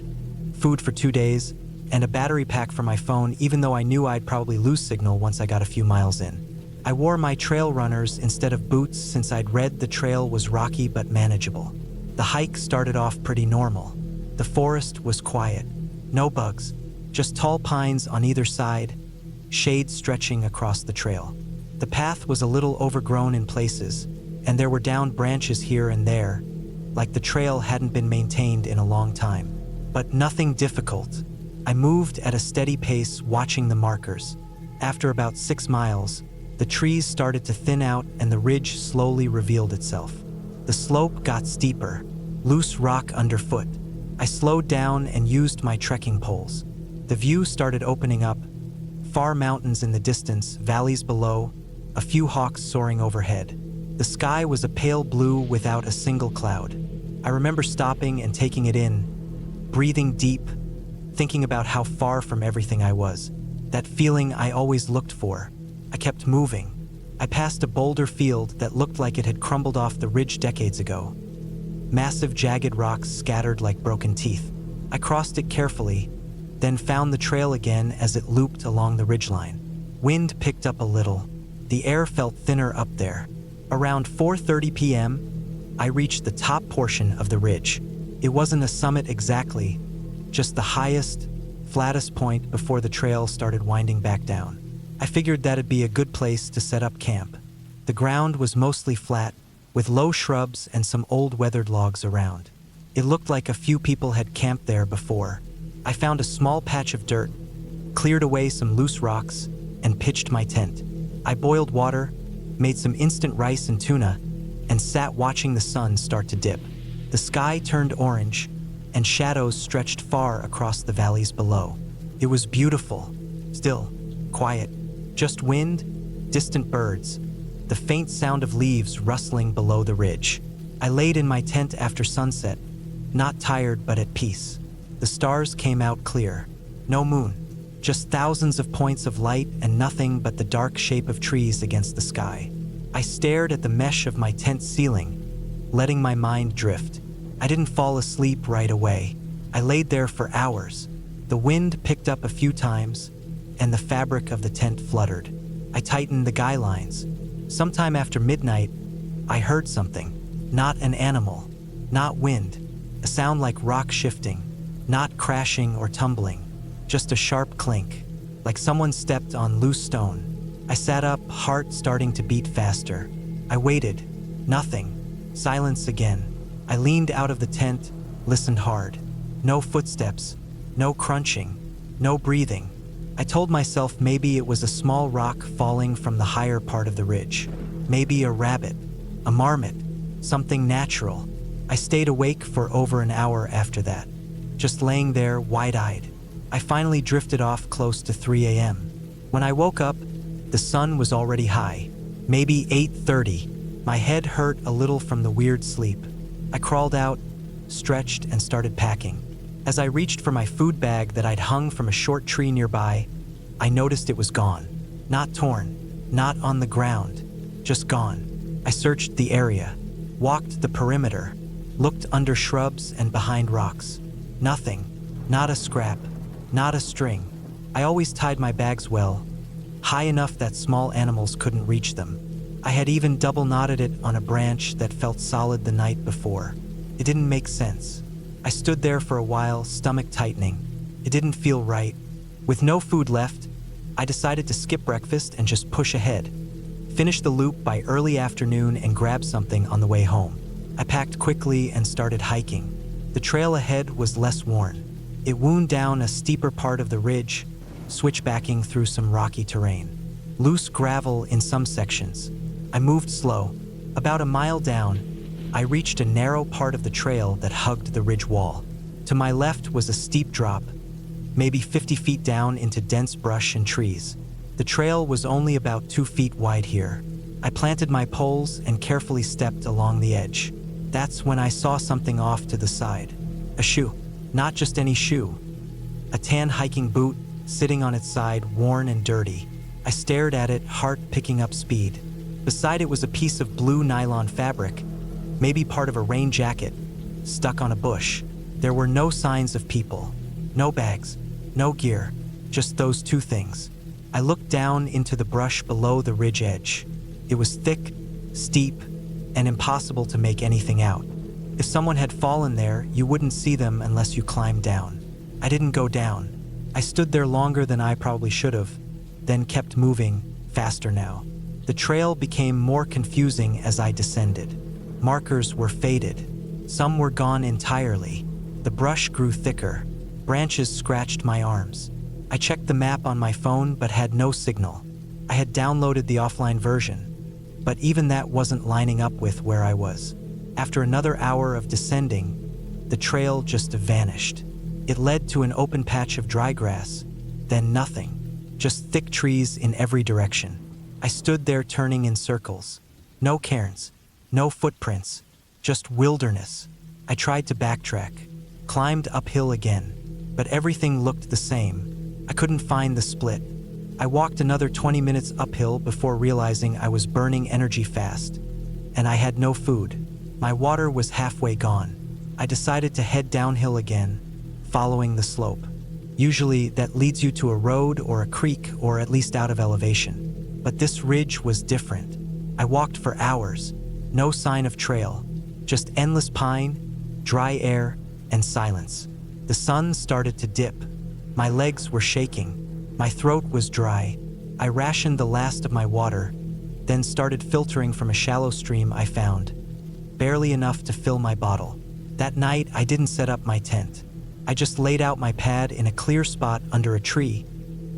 food for 2 days, and a battery pack for my phone, even though I knew I'd probably lose signal once I got a few miles in. I wore my trail runners instead of boots since I'd read the trail was rocky but manageable. The hike started off pretty normal. The forest was quiet. No bugs, just tall pines on either side, shade stretching across the trail. The path was a little overgrown in places, and there were downed branches here and there, like the trail hadn't been maintained in a long time. But nothing difficult. I moved at a steady pace, watching the markers. After about 6 miles, the trees started to thin out and the ridge slowly revealed itself. The slope got steeper, loose rock underfoot. I slowed down and used my trekking poles. The view started opening up. Far mountains in the distance, valleys below, a few hawks soaring overhead. The sky was a pale blue without a single cloud. I remember stopping and taking it in, breathing deep, thinking about how far from everything I was. That feeling I always looked for. I kept moving. I passed a boulder field that looked like it had crumbled off the ridge decades ago. Massive jagged rocks scattered like broken teeth. I crossed it carefully, then found the trail again as it looped along the ridgeline. Wind picked up a little. The air felt thinner up there. Around 4:30 p.m., I reached the top portion of the ridge. It wasn't a summit exactly, just the highest, flattest point before the trail started winding back down. I figured that'd be a good place to set up camp. The ground was mostly flat, with low shrubs and some old weathered logs around. It looked like a few people had camped there before. I found a small patch of dirt, cleared away some loose rocks, and pitched my tent. I boiled water, made some instant rice and tuna, and sat watching the sun start to dip. The sky turned orange, and shadows stretched far across the valleys below. It was beautiful, still, quiet, just wind, distant birds, the faint sound of leaves rustling below the ridge. I laid in my tent after sunset, not tired but at peace. The stars came out clear. No moon, just thousands of points of light and nothing but the dark shape of trees against the sky. I stared at the mesh of my tent ceiling, letting my mind drift. I didn't fall asleep right away. I laid there for hours. The wind picked up a few times, and the fabric of the tent fluttered. I tightened the guy lines. Sometime after midnight, I heard something. Not an animal, not wind, a sound like rock shifting, not crashing or tumbling, just a sharp clink, like someone stepped on loose stone. I sat up, heart starting to beat faster. I waited. Nothing. Silence again. I leaned out of the tent, listened hard. No footsteps, no crunching, no breathing. I told myself maybe it was a small rock falling from the higher part of the ridge. Maybe a rabbit, a marmot, something natural. I stayed awake for over an hour after that, just laying there wide-eyed. I finally drifted off close to 3 a.m. When I woke up, the sun was already high, maybe 8:30. My head hurt a little from the weird sleep. I crawled out, stretched, and started packing. As I reached for my food bag that I'd hung from a short tree nearby, I noticed it was gone. Not torn, not on the ground, just gone. I searched the area, walked the perimeter, looked under shrubs and behind rocks. Nothing, not a scrap, not a string. I always tied my bags well, high enough that small animals couldn't reach them. I had even double knotted it on a branch that felt solid the night before. It didn't make sense. I stood there for a while, stomach tightening. It didn't feel right. With no food left, I decided to skip breakfast and just push ahead. Finish the loop by early afternoon and grab something on the way home. I packed quickly and started hiking. The trail ahead was less worn. It wound down a steeper part of the ridge, switchbacking through some rocky terrain. Loose gravel in some sections. I moved slow. About a mile down, I reached a narrow part of the trail that hugged the ridge wall. To my left was a steep drop, maybe 50 feet down into dense brush and trees. The trail was only about 2 feet wide here. I planted my poles and carefully stepped along the edge. That's when I saw something off to the side. A shoe. Not just any shoe. A tan hiking boot sitting on its side, worn and dirty. I stared at it, heart picking up speed. Beside it was a piece of blue nylon fabric, maybe part of a rain jacket, stuck on a bush. There were no signs of people, no bags, no gear, just those two things. I looked down into the brush below the ridge edge. It was thick, steep, and impossible to make anything out. If someone had fallen there, you wouldn't see them unless you climbed down. I didn't go down. I stood there longer than I probably should have, then kept moving, faster now. The trail became more confusing as I descended. Markers were faded. Some were gone entirely. The brush grew thicker. Branches scratched my arms. I checked the map on my phone but had no signal. I had downloaded the offline version, but even that wasn't lining up with where I was. After another hour of descending, the trail just vanished. It led to an open patch of dry grass, then nothing, just thick trees in every direction. I stood there turning in circles. No cairns, no footprints, just wilderness. I tried to backtrack. climbed uphill again, but everything looked the same. I couldn't find the split. I walked another 20 minutes uphill before realizing I was burning energy fast, and I had no food. My water was halfway gone. I decided to head downhill again, following the slope. Usually that leads you to a road or a creek or at least out of elevation. But this ridge was different. I walked for hours, no sign of trail, just endless pine, dry air, and silence. The sun started to dip. My legs were shaking. My throat was dry. I rationed the last of my water, then started filtering from a shallow stream I found, barely enough to fill my bottle. That night, I didn't set up my tent. I just laid out my pad in a clear spot under a tree,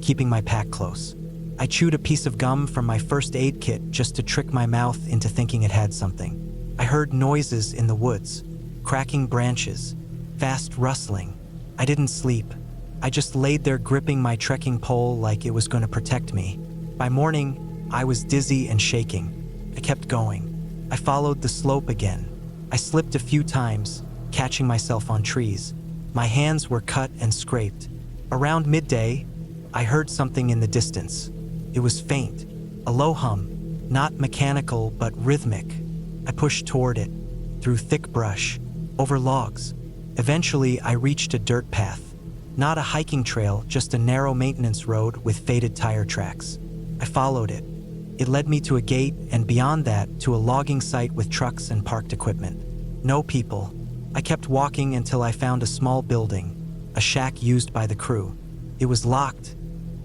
keeping my pack close. I chewed a piece of gum from my first aid kit just to trick my mouth into thinking it had something. I heard noises in the woods, cracking branches, fast rustling. I didn't sleep. I just laid there gripping my trekking pole like it was going to protect me. By morning, I was dizzy and shaking. I kept going. I followed the slope again. I slipped a few times, catching myself on trees. My hands were cut and scraped. Around midday, I heard something in the distance. It was faint, a low hum, not mechanical but rhythmic. I pushed toward it, through thick brush, over logs. Eventually, I reached a dirt path. Not a hiking trail, just a narrow maintenance road with faded tire tracks. I followed it. It led me to a gate and beyond that to a logging site with trucks and parked equipment. No people. I kept walking until I found a small building, a shack used by the crew. It was locked,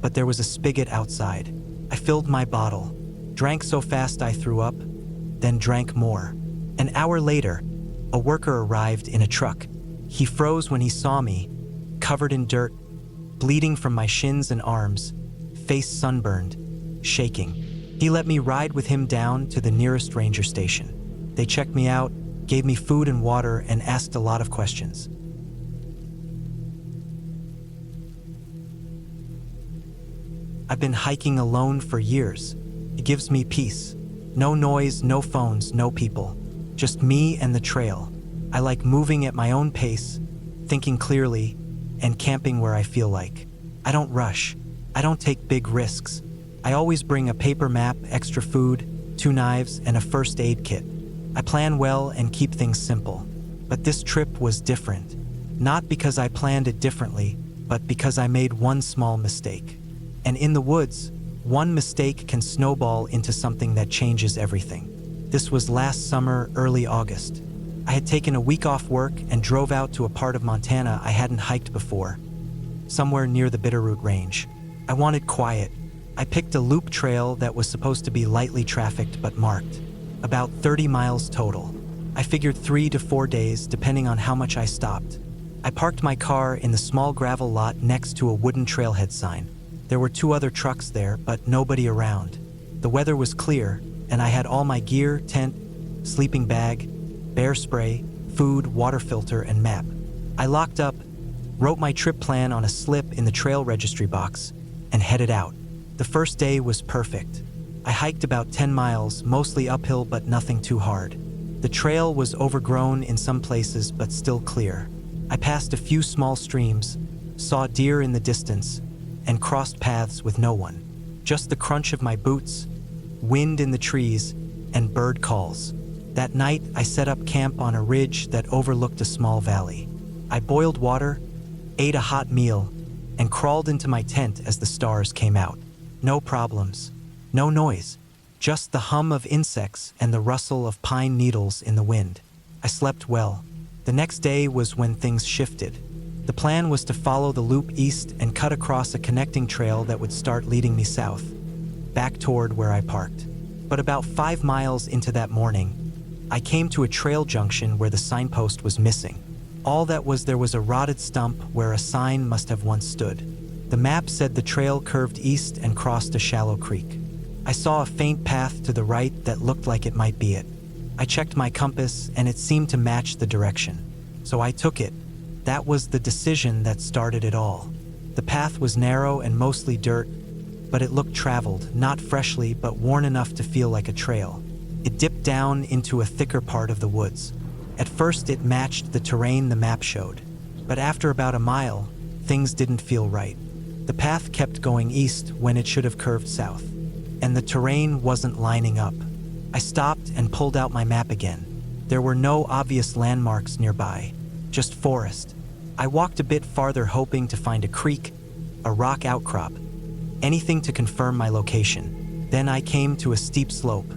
but there was a spigot outside. I filled my bottle, drank so fast I threw up, then drank more. An hour later, a worker arrived in a truck. He froze when he saw me, covered in dirt, bleeding from my shins and arms, face sunburned, shaking. He let me ride with him down to the nearest ranger station. They checked me out, gave me food and water, and asked a lot of questions. I've been hiking alone for years. It gives me peace. No noise, no phones, no people. Just me and the trail. I like moving at my own pace, thinking clearly, and camping where I feel like. I don't rush. I don't take big risks. I always bring a paper map, extra food, 2 knives, and a first aid kit. I plan well and keep things simple. But this trip was different. Not because I planned it differently, but because I made one small mistake. And in the woods, one mistake can snowball into something that changes everything. This was last summer, early August. I had taken a week off work and drove out to a part of Montana I hadn't hiked before, somewhere near the Bitterroot Range. I wanted quiet. I picked a loop trail that was supposed to be lightly trafficked but marked. About 30 miles total. I figured 3 to 4 days, depending on how much I stopped. I parked my car in the small gravel lot next to a wooden trailhead sign. There were 2 other trucks there, but nobody around. The weather was clear, and I had all my gear, tent, sleeping bag, bear spray, food, water filter, and map. I locked up, wrote my trip plan on a slip in the trail registry box, and headed out. The first day was perfect. I hiked about 10 miles, mostly uphill but nothing too hard. The trail was overgrown in some places but still clear. I passed a few small streams, saw deer in the distance, and crossed paths with no one. Just the crunch of my boots, wind in the trees, and bird calls. That night, I set up camp on a ridge that overlooked a small valley. I boiled water, ate a hot meal, and crawled into my tent as the stars came out. No problems, no noise, just the hum of insects and the rustle of pine needles in the wind. I slept well. The next day was when things shifted. The plan was to follow the loop east and cut across a connecting trail that would start leading me south, back toward where I parked. But about 5 miles into that morning, I came to a trail junction where the signpost was missing. All that was there was a rotted stump where a sign must have once stood. The map said the trail curved east and crossed a shallow creek. I saw a faint path to the right that looked like it might be it. I checked my compass and it seemed to match the direction. So I took it. That was the decision that started it all. The path was narrow and mostly dirt, but it looked traveled, not freshly, but worn enough to feel like a trail. It dipped down into a thicker part of the woods. At first, it matched the terrain the map showed. But after about a mile, things didn't feel right. The path kept going east when it should have curved south, and the terrain wasn't lining up. I stopped and pulled out my map again. There were no obvious landmarks nearby, just forest. I walked a bit farther hoping to find a creek, a rock outcrop, anything to confirm my location. Then I came to a steep slope.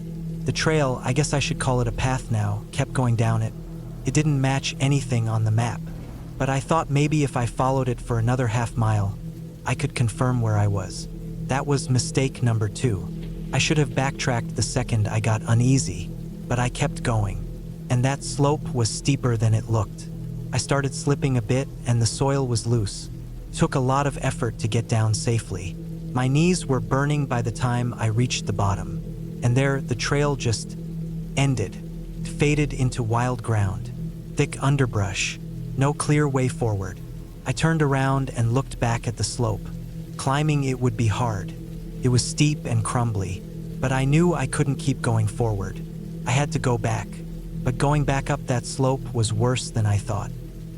The trail, I guess I should call it a path now, kept going down it. It didn't match anything on the map, but I thought maybe if I followed it for another half mile, I could confirm where I was. That was mistake number 2. I should have backtracked the second I got uneasy, but I kept going, and that slope was steeper than it looked. I started slipping a bit and the soil was loose. It took a lot of effort to get down safely. My knees were burning by the time I reached the bottom, and there the trail just ended. It faded into wild ground, thick underbrush, no clear way forward. I turned around and looked back at the slope. Climbing it would be hard. It was steep and crumbly, but I knew I couldn't keep going forward. I had to go back, but going back up that slope was worse than I thought.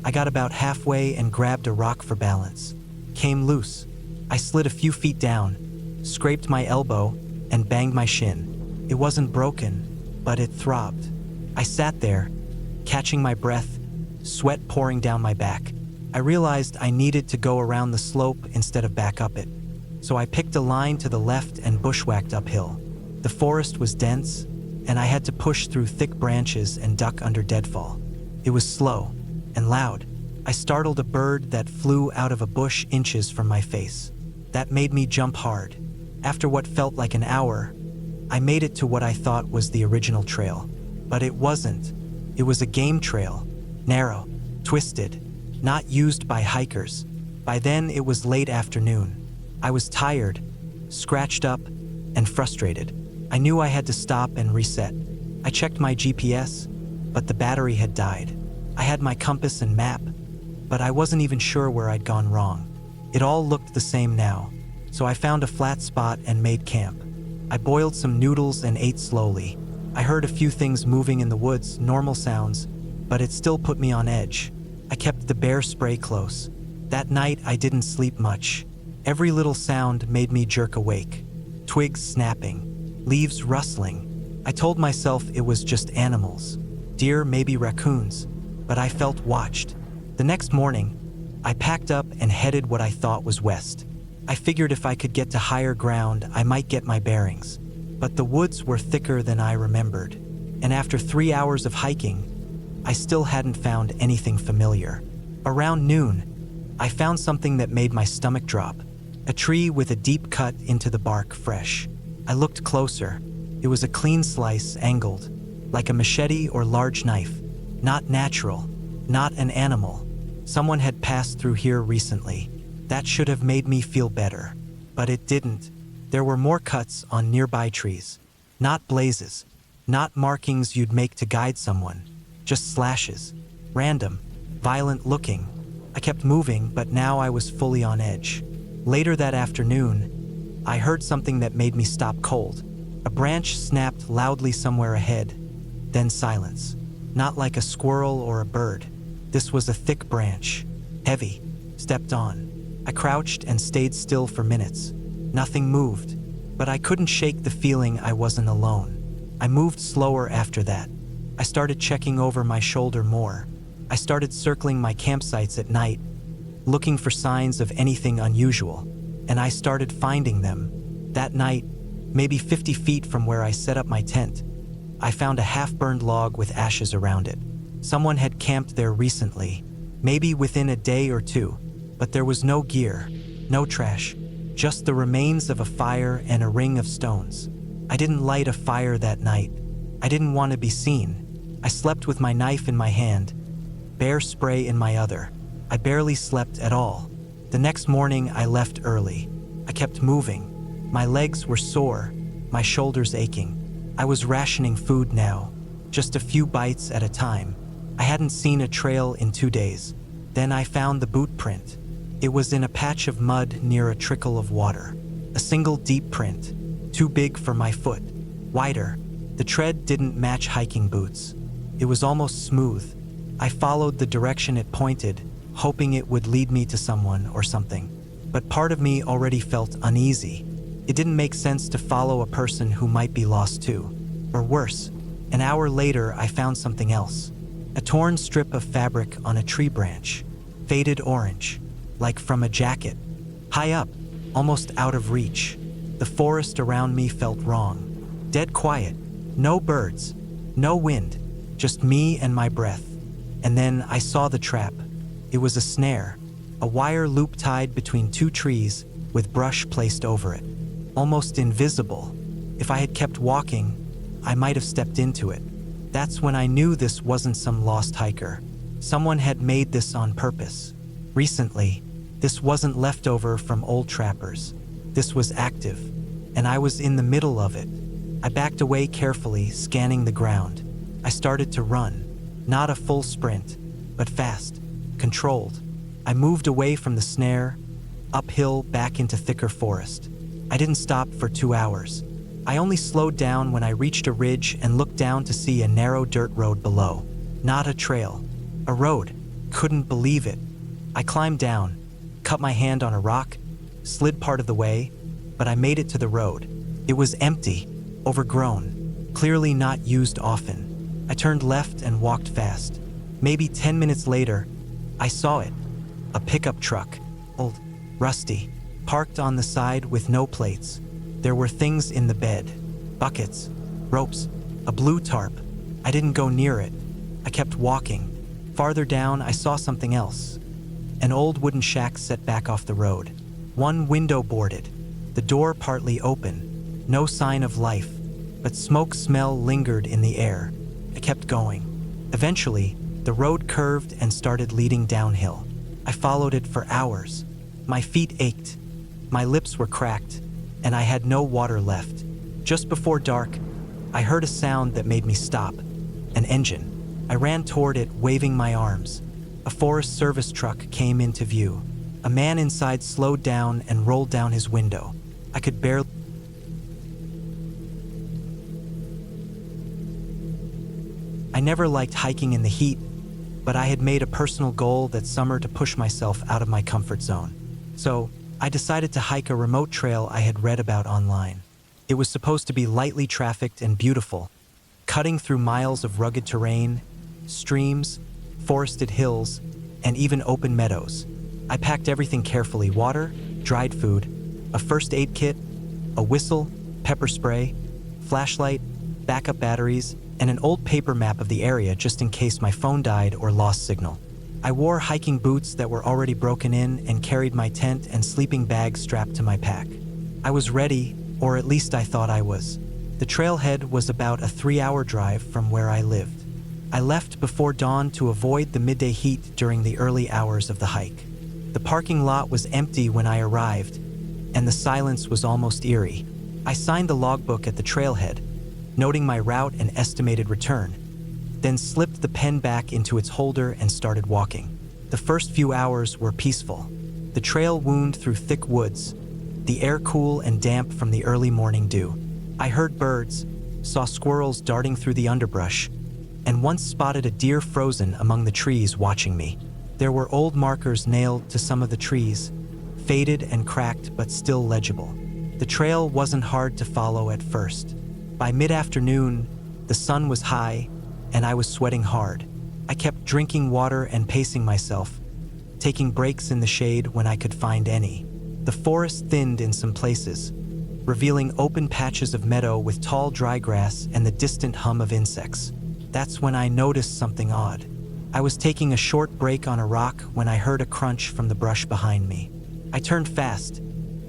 I got about halfway and grabbed a rock for balance. Came loose. I slid a few feet down, scraped my elbow, and banged my shin. It wasn't broken, but it throbbed. I sat there, catching my breath, sweat pouring down my back. I realized I needed to go around the slope instead of back up it. So I picked a line to the left and bushwhacked uphill. The forest was dense, and I had to push through thick branches and duck under deadfall. It was slow and loud. I startled a bird that flew out of a bush inches from my face. That made me jump hard. After what felt like an hour, I made it to what I thought was the original trail. But it wasn't. It was a game trail, narrow, twisted, not used by hikers. By then, it was late afternoon. I was tired, scratched up, and frustrated. I knew I had to stop and reset. I checked my GPS, but the battery had died. I had my compass and map, but I wasn't even sure where I'd gone wrong. It all looked the same now, so I found a flat spot and made camp. I boiled some noodles and ate slowly. I heard a few things moving in the woods, normal sounds, but it still put me on edge. I kept the bear spray close. That night, I didn't sleep much. Every little sound made me jerk awake. Twigs snapping, leaves rustling. I told myself it was just animals, deer, maybe raccoons, but I felt watched. The next morning, I packed up and headed what I thought was west. I figured if I could get to higher ground, I might get my bearings. But the woods were thicker than I remembered, and after 3 hours of hiking, I still hadn't found anything familiar. Around noon, I found something that made my stomach drop. A tree with a deep cut into the bark, fresh. I looked closer. It was a clean slice, angled, like a machete or large knife. Not natural, not an animal. Someone had passed through here recently. That should have made me feel better, but it didn't. There were more cuts on nearby trees. Not blazes, not markings you'd make to guide someone, just slashes. Random, violent looking. I kept moving, but now I was fully on edge. Later that afternoon, I heard something that made me stop cold. A branch snapped loudly somewhere ahead, then silence. Not like a squirrel or a bird. This was a thick branch, heavy, stepped on. I crouched and stayed still for minutes. Nothing moved, but I couldn't shake the feeling I wasn't alone. I moved slower after that. I started checking over my shoulder more. I started circling my campsites at night, looking for signs of anything unusual, and I started finding them. That night, maybe 50 feet from where I set up my tent, I found a half-burned log with ashes around it. Someone had camped there recently, maybe within a day or two, but there was no gear, no trash, just the remains of a fire and a ring of stones. I didn't light a fire that night. I didn't want to be seen. I slept with my knife in my hand, bear spray in my other. I barely slept at all. The next morning, I left early. I kept moving. My legs were sore, my shoulders aching. I was rationing food now, just a few bites at a time. I hadn't seen a trail in 2 days. Then I found the boot print. It was in a patch of mud near a trickle of water. A single deep print, too big for my foot. Wider. The tread didn't match hiking boots. It was almost smooth. I followed the direction it pointed, hoping it would lead me to someone or something. But part of me already felt uneasy. It didn't make sense to follow a person who might be lost too. Or worse, an hour later I found something else. A torn strip of fabric on a tree branch, faded orange, like from a jacket. High up, almost out of reach. The forest around me felt wrong. Dead quiet, no birds, no wind, just me and my breath. And then I saw the trap. It was a snare, a wire loop tied between two trees with brush placed over it. Almost invisible. If I had kept walking, I might have stepped into it. That's when I knew this wasn't some lost hiker. Someone had made this on purpose. Recently, this wasn't leftover from old trappers. This was active, and I was in the middle of it. I backed away carefully, scanning the ground. I started to run. Not a full sprint, but fast, controlled. I moved away from the snare, uphill back into thicker forest. I didn't stop for 2 hours. I only slowed down when I reached a ridge and looked down to see a narrow dirt road below. Not a trail, a road. Couldn't believe it. I climbed down, cut my hand on a rock, slid part of the way, but I made it to the road. It was empty, overgrown, clearly not used often. I turned left and walked fast. Maybe 10 minutes later, I saw it. A pickup truck, old, rusty, parked on the side with no plates. There were things in the bed, buckets, ropes, a blue tarp. I didn't go near it. I kept walking. Farther down, I saw something else. An old wooden shack set back off the road. One window boarded, the door partly open. No sign of life, but smoke smell lingered in the air. I kept going. Eventually, the road curved and started leading downhill. I followed it for hours. My feet ached. My lips were cracked, and I had no water left. Just before dark, I heard a sound that made me stop. An engine. I ran toward it, waving my arms. A Forest Service truck came into view. A man inside slowed down and rolled down his window. I could barely... I never liked hiking in the heat, but I had made a personal goal that summer to push myself out of my comfort zone. So, I decided to hike a remote trail I had read about online. It was supposed to be lightly trafficked and beautiful, cutting through miles of rugged terrain, streams, forested hills, and even open meadows. I packed everything carefully: water, dried food, a first aid kit, a whistle, pepper spray, flashlight, backup batteries, and an old paper map of the area just in case my phone died or lost signal. I wore hiking boots that were already broken in and carried my tent and sleeping bag strapped to my pack. I was ready, or at least I thought I was. The trailhead was about a 3-hour drive from where I lived. I left before dawn to avoid the midday heat during the early hours of the hike. The parking lot was empty when I arrived, and the silence was almost eerie. I signed the logbook at the trailhead, noting my route and estimated return, then slipped the pen back into its holder and started walking. The first few hours were peaceful. The trail wound through thick woods, the air cool and damp from the early morning dew. I heard birds, saw squirrels darting through the underbrush, and once spotted a deer frozen among the trees watching me. There were old markers nailed to some of the trees, faded and cracked but still legible. The trail wasn't hard to follow at first. By mid-afternoon, the sun was high, and I was sweating hard. I kept drinking water and pacing myself, taking breaks in the shade when I could find any. The forest thinned in some places, revealing open patches of meadow with tall dry grass and the distant hum of insects. That's when I noticed something odd. I was taking a short break on a rock when I heard a crunch from the brush behind me. I turned fast,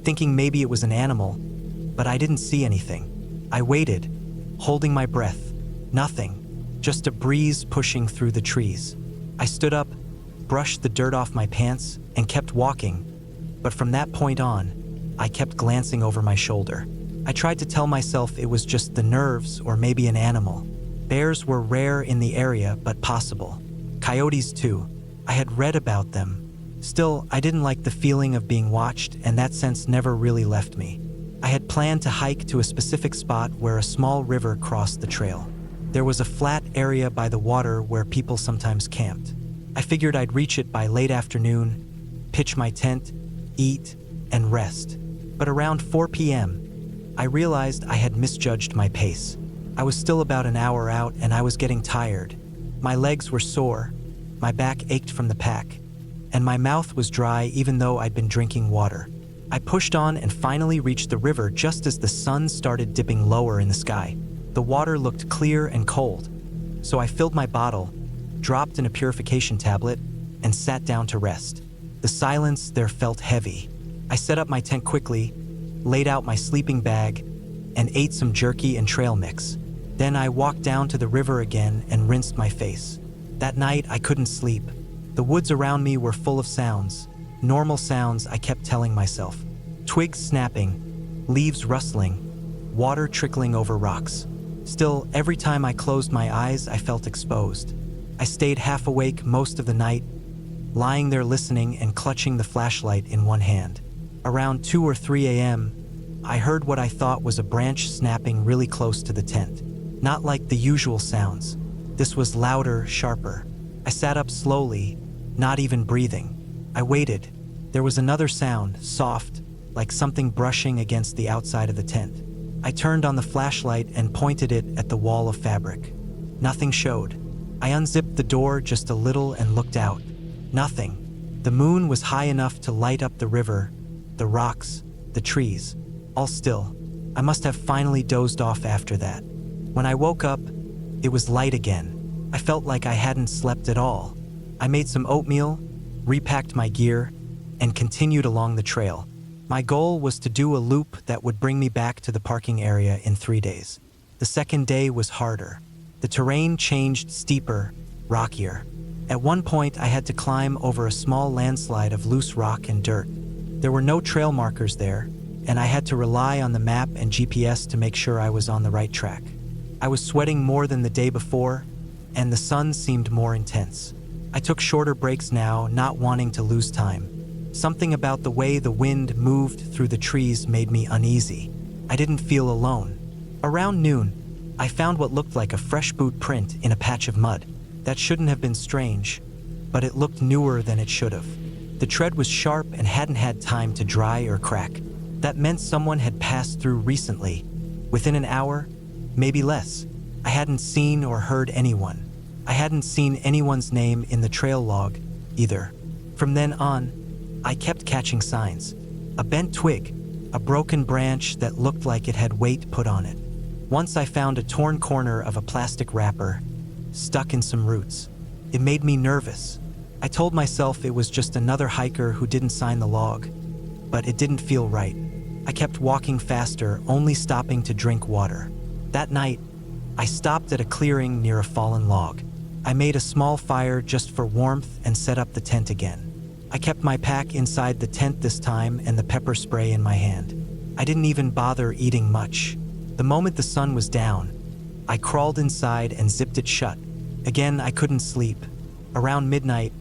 thinking maybe it was an animal, but I didn't see anything. I waited, holding my breath. Nothing. Just a breeze pushing through the trees. I stood up, brushed the dirt off my pants, and kept walking. But from that point on, I kept glancing over my shoulder. I tried to tell myself it was just the nerves or maybe an animal. Bears were rare in the area, but possible. Coyotes too. I had read about them. Still, I didn't like the feeling of being watched, and that sense never really left me. I had planned to hike to a specific spot where a small river crossed the trail. There was a flat area by the water where people sometimes camped. I figured I'd reach it by late afternoon, pitch my tent, eat, and rest. But around 4 p.m., I realized I had misjudged my pace. I was still about an hour out and I was getting tired. My legs were sore, my back ached from the pack, and my mouth was dry even though I'd been drinking water. I pushed on and finally reached the river just as the sun started dipping lower in the sky. The water looked clear and cold, so I filled my bottle, dropped in a purification tablet, and sat down to rest. The silence there felt heavy. I set up my tent quickly, laid out my sleeping bag, and ate some jerky and trail mix. Then I walked down to the river again and rinsed my face. That night I couldn't sleep. The woods around me were full of sounds, normal sounds I kept telling myself. Twigs snapping, leaves rustling, water trickling over rocks. Still, every time I closed my eyes, I felt exposed. I stayed half awake most of the night, lying there listening and clutching the flashlight in one hand. Around 2 or 3 a.m., I heard what I thought was a branch snapping really close to the tent. Not like the usual sounds. This was louder, sharper. I sat up slowly, not even breathing. I waited. There was another sound, soft, like something brushing against the outside of the tent. I turned on the flashlight and pointed it at the wall of fabric. Nothing showed. I unzipped the door just a little and looked out. Nothing. The moon was high enough to light up the river, the rocks, the trees, all still. I must have finally dozed off after that. When I woke up, it was light again. I felt like I hadn't slept at all. I made some oatmeal, repacked my gear, and continued along the trail. My goal was to do a loop that would bring me back to the parking area in 3 days. The second day was harder. The terrain changed steeper, rockier. At one point, I had to climb over a small landslide of loose rock and dirt. There were no trail markers there, and I had to rely on the map and GPS to make sure I was on the right track. I was sweating more than the day before, and the sun seemed more intense. I took shorter breaks now, not wanting to lose time. Something about the way the wind moved through the trees made me uneasy. I didn't feel alone. Around noon, I found what looked like a fresh boot print in a patch of mud. That shouldn't have been strange, but it looked newer than it should have. The tread was sharp and hadn't had time to dry or crack. That meant someone had passed through recently, within an hour, maybe less. I hadn't seen or heard anyone. I hadn't seen anyone's name in the trail log, either. From then on, I kept catching signs. A bent twig, a broken branch that looked like it had weight put on it. Once I found a torn corner of a plastic wrapper, stuck in some roots. It made me nervous. I told myself it was just another hiker who didn't sign the log, but it didn't feel right. I kept walking faster, only stopping to drink water. That night, I stopped at a clearing near a fallen log. I made a small fire just for warmth and set up the tent again. I kept my pack inside the tent this time and the pepper spray in my hand. I didn't even bother eating much. The moment the sun was down, I crawled inside and zipped it shut. Again, I couldn't sleep. Around midnight,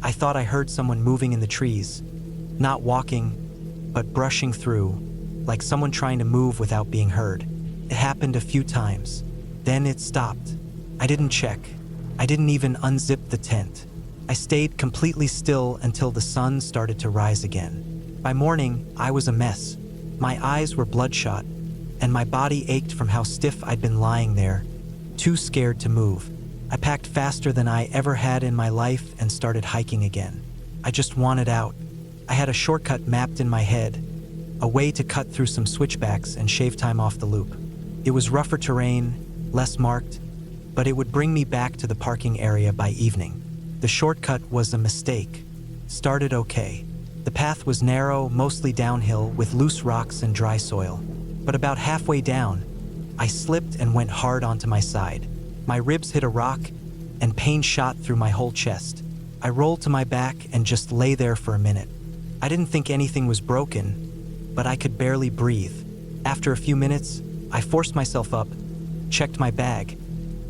I thought I heard someone moving in the trees. Not walking, but brushing through, like someone trying to move without being heard. It happened a few times. Then it stopped. I didn't check. I didn't even unzip the tent. I stayed completely still until the sun started to rise again. By morning, I was a mess. My eyes were bloodshot, and my body ached from how stiff I'd been lying there, too scared to move. I packed faster than I ever had in my life and started hiking again. I just wanted out. I had a shortcut mapped in my head, a way to cut through some switchbacks and shave time off the loop. It was rougher terrain, less marked, but it would bring me back to the parking area by evening. The shortcut was a mistake. Started okay. The path was narrow, mostly downhill, with loose rocks and dry soil. But about halfway down, I slipped and went hard onto my side. My ribs hit a rock, and pain shot through my whole chest. I rolled to my back and just lay there for a minute. I didn't think anything was broken, but I could barely breathe. After a few minutes, I forced myself up, checked my bag.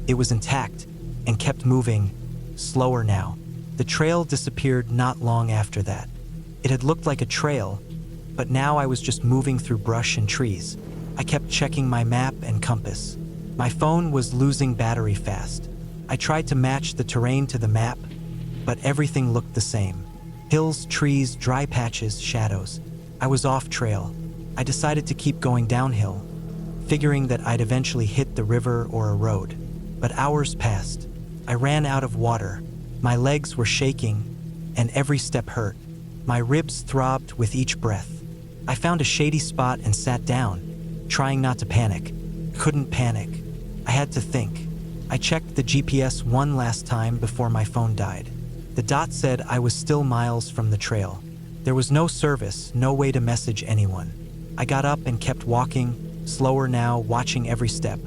It was intact, and kept moving, slower now. The trail disappeared not long after that. It had looked like a trail, but now I was just moving through brush and trees. I kept checking my map and compass. My phone was losing battery fast. I tried to match the terrain to the map, but everything looked the same. Hills, trees, dry patches, shadows. I was off trail. I decided to keep going downhill, figuring that I'd eventually hit the river or a road. But hours passed. I ran out of water. My legs were shaking, and every step hurt. My ribs throbbed with each breath. I found a shady spot and sat down, trying not to panic. Couldn't panic. I had to think. I checked the GPS one last time before my phone died. The dot said I was still miles from the trail. There was no service, no way to message anyone. I got up and kept walking, slower now, watching every step.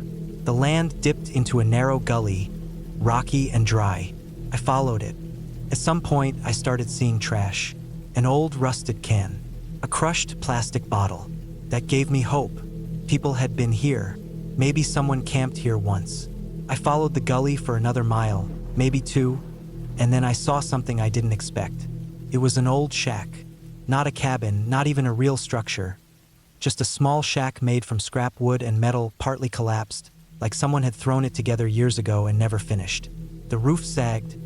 The land dipped into a narrow gully, rocky and dry. I followed it. At some point, I started seeing trash. An old rusted can, a crushed plastic bottle. That gave me hope. People had been here. Maybe someone camped here once. I followed the gully for another mile, maybe two, and then I saw something I didn't expect. It was an old shack. Not a cabin, not even a real structure. Just a small shack made from scrap wood and metal, partly collapsed, like someone had thrown it together years ago and never finished. The roof sagged.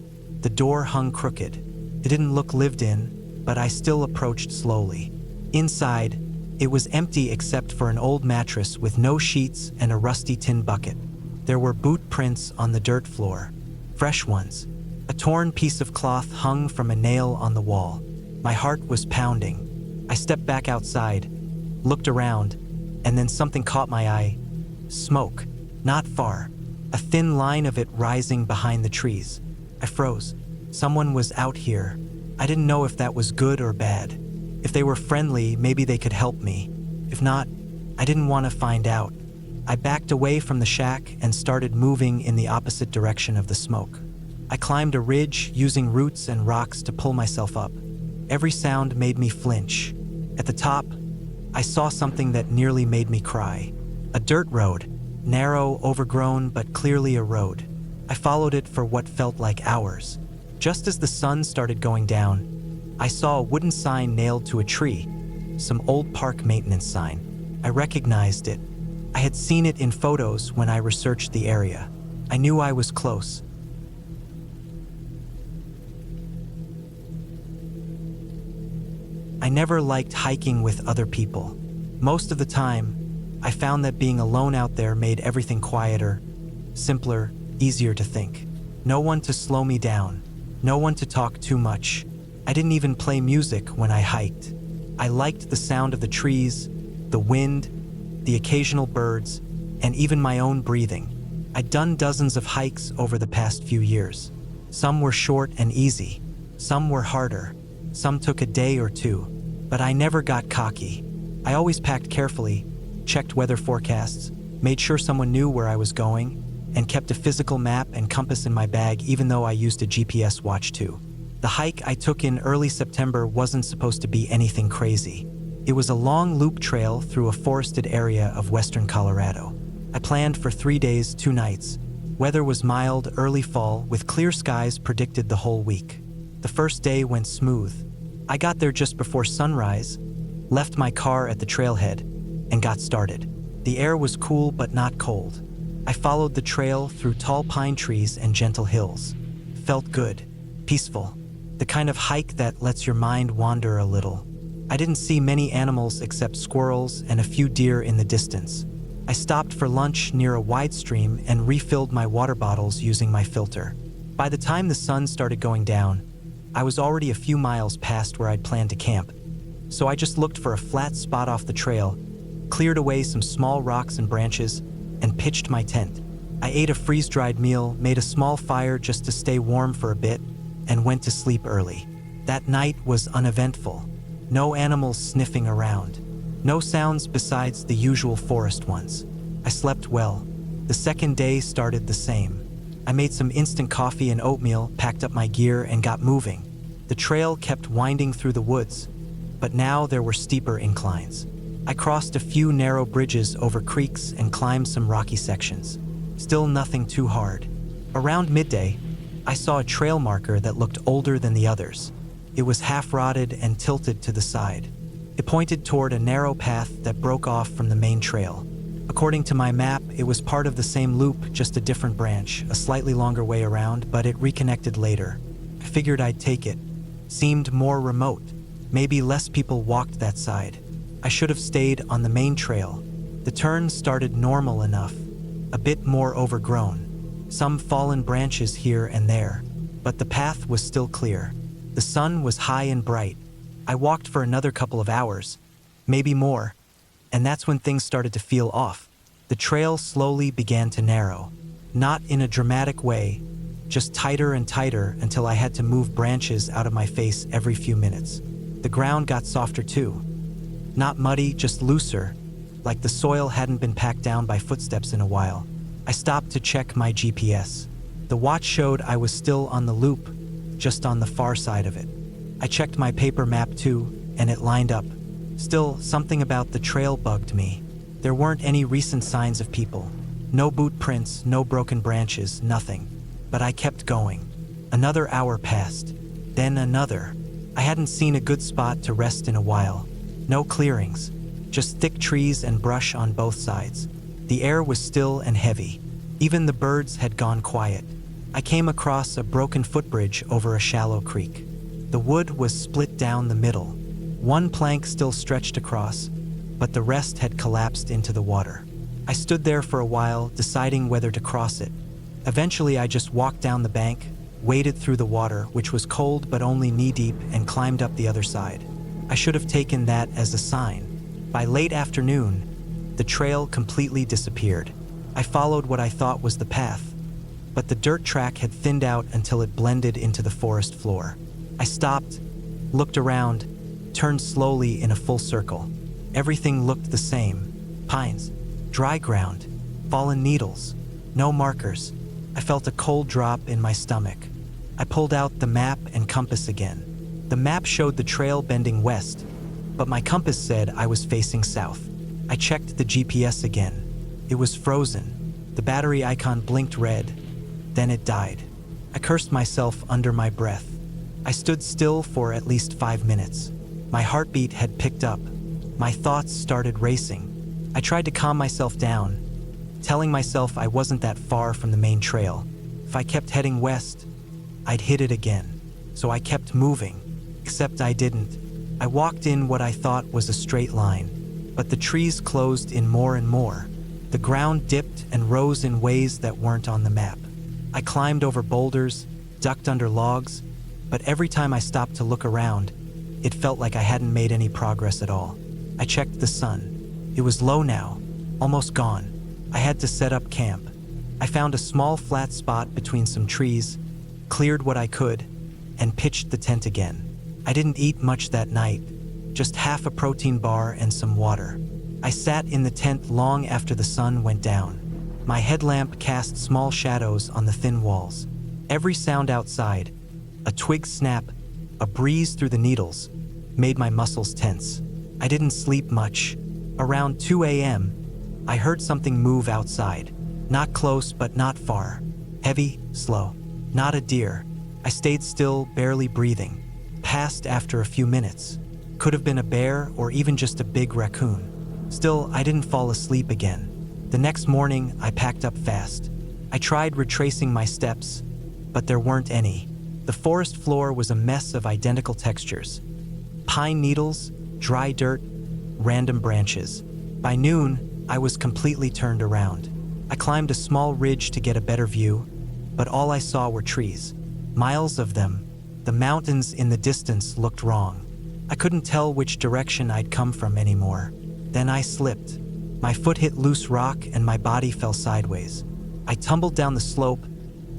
The door hung crooked. It didn't look lived in, but I still approached slowly. Inside, it was empty except for an old mattress with no sheets and a rusty tin bucket. There were boot prints on the dirt floor, fresh ones. A torn piece of cloth hung from a nail on the wall. My heart was pounding. I stepped back outside, looked around, and then something caught my eye. Smoke, not far, a thin line of it rising behind the trees. I froze. Someone was out here. I didn't know if that was good or bad. If they were friendly, maybe they could help me. If not, I didn't want to find out. I backed away from the shack and started moving in the opposite direction of the smoke. I climbed a ridge, using roots and rocks to pull myself up. Every sound made me flinch. At the top, I saw something that nearly made me cry. A dirt road, narrow, overgrown, but clearly a road. I followed it for what felt like hours. Just as the sun started going down, I saw a wooden sign nailed to a tree, some old park maintenance sign. I recognized it. I had seen it in photos when I researched the area. I knew I was close. I never liked hiking with other people. Most of the time, I found that being alone out there made everything quieter, simpler, easier to think. No one to slow me down. No one to talk too much. I didn't even play music when I hiked. I liked the sound of the trees, the wind, the occasional birds, and even my own breathing. I'd done dozens of hikes over the past few years. Some were short and easy. Some were harder. Some took a day or two. But I never got cocky. I always packed carefully, checked weather forecasts, made sure someone knew where I was going, and kept a physical map and compass in my bag even though I used a GPS watch too. The hike I took in early September wasn't supposed to be anything crazy. It was a long loop trail through a forested area of western Colorado. I planned for 3 days, 2 nights. Weather was mild, early fall, with clear skies predicted the whole week. The first day went smooth. I got there just before sunrise, left my car at the trailhead, and got started. The air was cool but not cold. I followed the trail through tall pine trees and gentle hills. Felt good, peaceful. The kind of hike that lets your mind wander a little. I didn't see many animals except squirrels and a few deer in the distance. I stopped for lunch near a wide stream and refilled my water bottles using my filter. By the time the sun started going down, I was already a few miles past where I'd planned to camp. So I just looked for a flat spot off the trail, cleared away some small rocks and branches, and pitched my tent. I ate a freeze-dried meal, made a small fire just to stay warm for a bit, and went to sleep early. That night was uneventful. No animals sniffing around. No sounds besides the usual forest ones. I slept well. The second day started the same. I made some instant coffee and oatmeal, packed up my gear, and got moving. The trail kept winding through the woods, but now there were steeper inclines. I crossed a few narrow bridges over creeks and climbed some rocky sections. Still nothing too hard. Around midday, I saw a trail marker that looked older than the others. It was half-rotted and tilted to the side. It pointed toward a narrow path that broke off from the main trail. According to my map, it was part of the same loop, just a different branch, a slightly longer way around, but it reconnected later. I figured I'd take it. Seemed more remote. Maybe less people walked that side. I should have stayed on the main trail. The turns started normal enough, a bit more overgrown. Some fallen branches here and there, but the path was still clear. The sun was high and bright. I walked for another couple of hours, maybe more, and that's when things started to feel off. The trail slowly began to narrow. Not in a dramatic way, just tighter and tighter until I had to move branches out of my face every few minutes. The ground got softer too. Not muddy, just looser, like the soil hadn't been packed down by footsteps in a while. I stopped to check my GPS. The watch showed I was still on the loop, just on the far side of it. I checked my paper map too, and it lined up. Still, something about the trail bugged me. There weren't any recent signs of people. No boot prints, no broken branches, nothing. But I kept going. Another hour passed, then another. I hadn't seen a good spot to rest in a while. No clearings, just thick trees and brush on both sides. The air was still and heavy. Even the birds had gone quiet. I came across a broken footbridge over a shallow creek. The wood was split down the middle. One plank still stretched across, but the rest had collapsed into the water. I stood there for a while, deciding whether to cross it. Eventually, I just walked down the bank, waded through the water, which was cold but only knee-deep, and climbed up the other side. I should have taken that as a sign. By late afternoon, the trail completely disappeared. I followed what I thought was the path, but the dirt track had thinned out until it blended into the forest floor. I stopped, looked around, turned slowly in a full circle. Everything looked the same. Pines, dry ground, fallen needles, no markers. I felt a cold drop in my stomach. I pulled out the map and compass again. The map showed the trail bending west, but my compass said I was facing south. I checked the GPS again. It was frozen. The battery icon blinked red, then it died. I cursed myself under my breath. I stood still for at least 5 minutes. My heartbeat had picked up. My thoughts started racing. I tried to calm myself down, telling myself I wasn't that far from the main trail. If I kept heading west, I'd hit it again. So I kept moving, except I didn't. I walked in what I thought was a straight line, but the trees closed in more and more. The ground dipped and rose in ways that weren't on the map. I climbed over boulders, ducked under logs, but every time I stopped to look around, it felt like I hadn't made any progress at all. I checked the sun. It was low now, almost gone. I had to set up camp. I found a small flat spot between some trees, cleared what I could, and pitched the tent again. I didn't eat much that night, just half a protein bar and some water. I sat in the tent long after the sun went down. My headlamp cast small shadows on the thin walls. Every sound outside, a twig snap, a breeze through the needles, made my muscles tense. I didn't sleep much. Around 2 a.m., I heard something move outside. Not close, but not far. Heavy, slow. Not a deer. I stayed still, barely breathing. Passed after a few minutes. Could have been a bear or even just a big raccoon. Still, I didn't fall asleep again. The next morning, I packed up fast. I tried retracing my steps, but there weren't any. The forest floor was a mess of identical textures. Pine needles, dry dirt, random branches. By noon, I was completely turned around. I climbed a small ridge to get a better view, but all I saw were trees. Miles of them. The mountains in the distance looked wrong. I couldn't tell which direction I'd come from anymore. Then I slipped. My foot hit loose rock and my body fell sideways. I tumbled down the slope,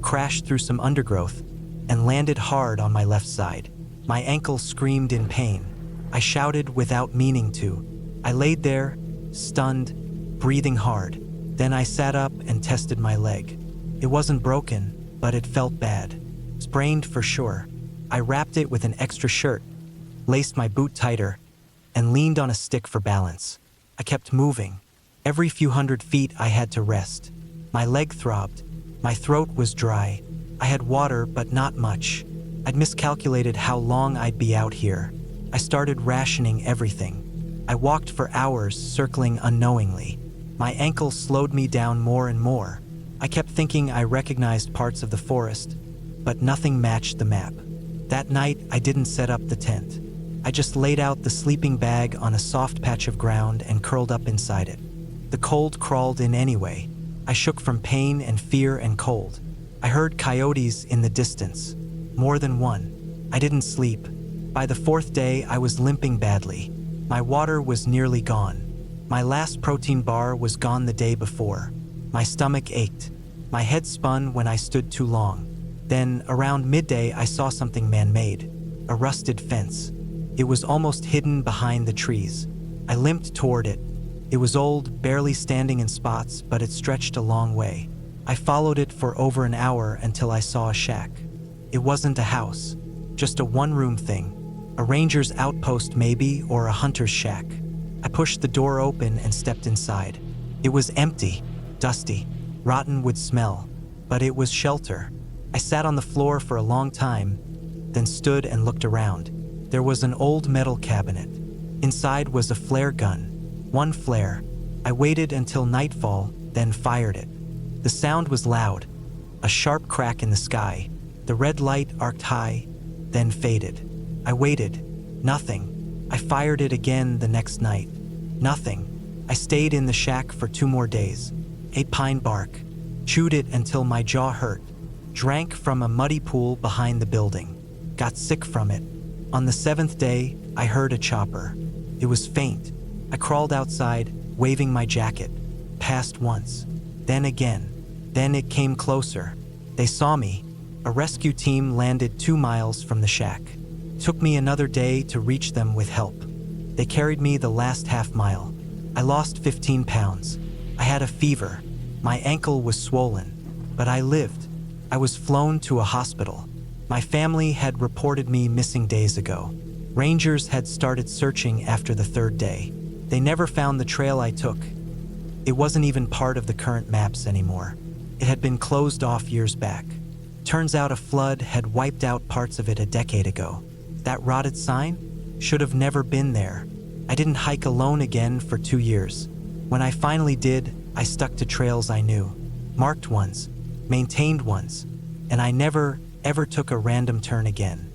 crashed through some undergrowth, and landed hard on my left side. My ankle screamed in pain. I shouted without meaning to. I laid there, stunned, breathing hard. Then I sat up and tested my leg. It wasn't broken, but it felt bad. Sprained for sure. I wrapped it with an extra shirt, laced my boot tighter, and leaned on a stick for balance. I kept moving. Every few hundred feet I had to rest. My leg throbbed. My throat was dry. I had water, but not much. I'd miscalculated how long I'd be out here. I started rationing everything. I walked for hours, circling unknowingly. My ankle slowed me down more and more. I kept thinking I recognized parts of the forest, but nothing matched the map. That night, I didn't set up the tent. I just laid out the sleeping bag on a soft patch of ground and curled up inside it. The cold crawled in anyway. I shook from pain and fear and cold. I heard coyotes in the distance, more than one. I didn't sleep. By the fourth day, I was limping badly. My water was nearly gone. My last protein bar was gone the day before. My stomach ached. My head spun when I stood too long. Then, around midday, I saw something man-made, a rusted fence. It was almost hidden behind the trees. I limped toward it. It was old, barely standing in spots, but it stretched a long way. I followed it for over an hour until I saw a shack. It wasn't a house, just a one-room thing. A ranger's outpost maybe, or a hunter's shack. I pushed the door open and stepped inside. It was empty, dusty, rotten wood smell, but it was shelter. I sat on the floor for a long time, then stood and looked around. There was an old metal cabinet. Inside was a flare gun. One flare. I waited until nightfall, then fired it. The sound was loud, a sharp crack in the sky. The red light arced high, then faded. I waited. Nothing. I fired it again the next night. Nothing. I stayed in the shack for 2 more days. Ate pine bark. Chewed it until my jaw hurt. Drank from a muddy pool behind the building. Got sick from it. On the 7th day, I heard a chopper. It was faint. I crawled outside, waving my jacket. Passed once. Then again. Then it came closer. They saw me. A rescue team landed 2 miles from the shack. Took me another day to reach them with help. They carried me the last half-mile. I lost 15 pounds. I had a fever. My ankle was swollen. But I lived. I was flown to a hospital. My family had reported me missing days ago. Rangers had started searching after the 3rd day. They never found the trail I took. It wasn't even part of the current maps anymore. It had been closed off years back. Turns out a flood had wiped out parts of it a decade ago. That rotted sign should have never been there. I didn't hike alone again for 2 years. When I finally did, I stuck to trails I knew. Marked ones, maintained ones, and I never, ever took a random turn again.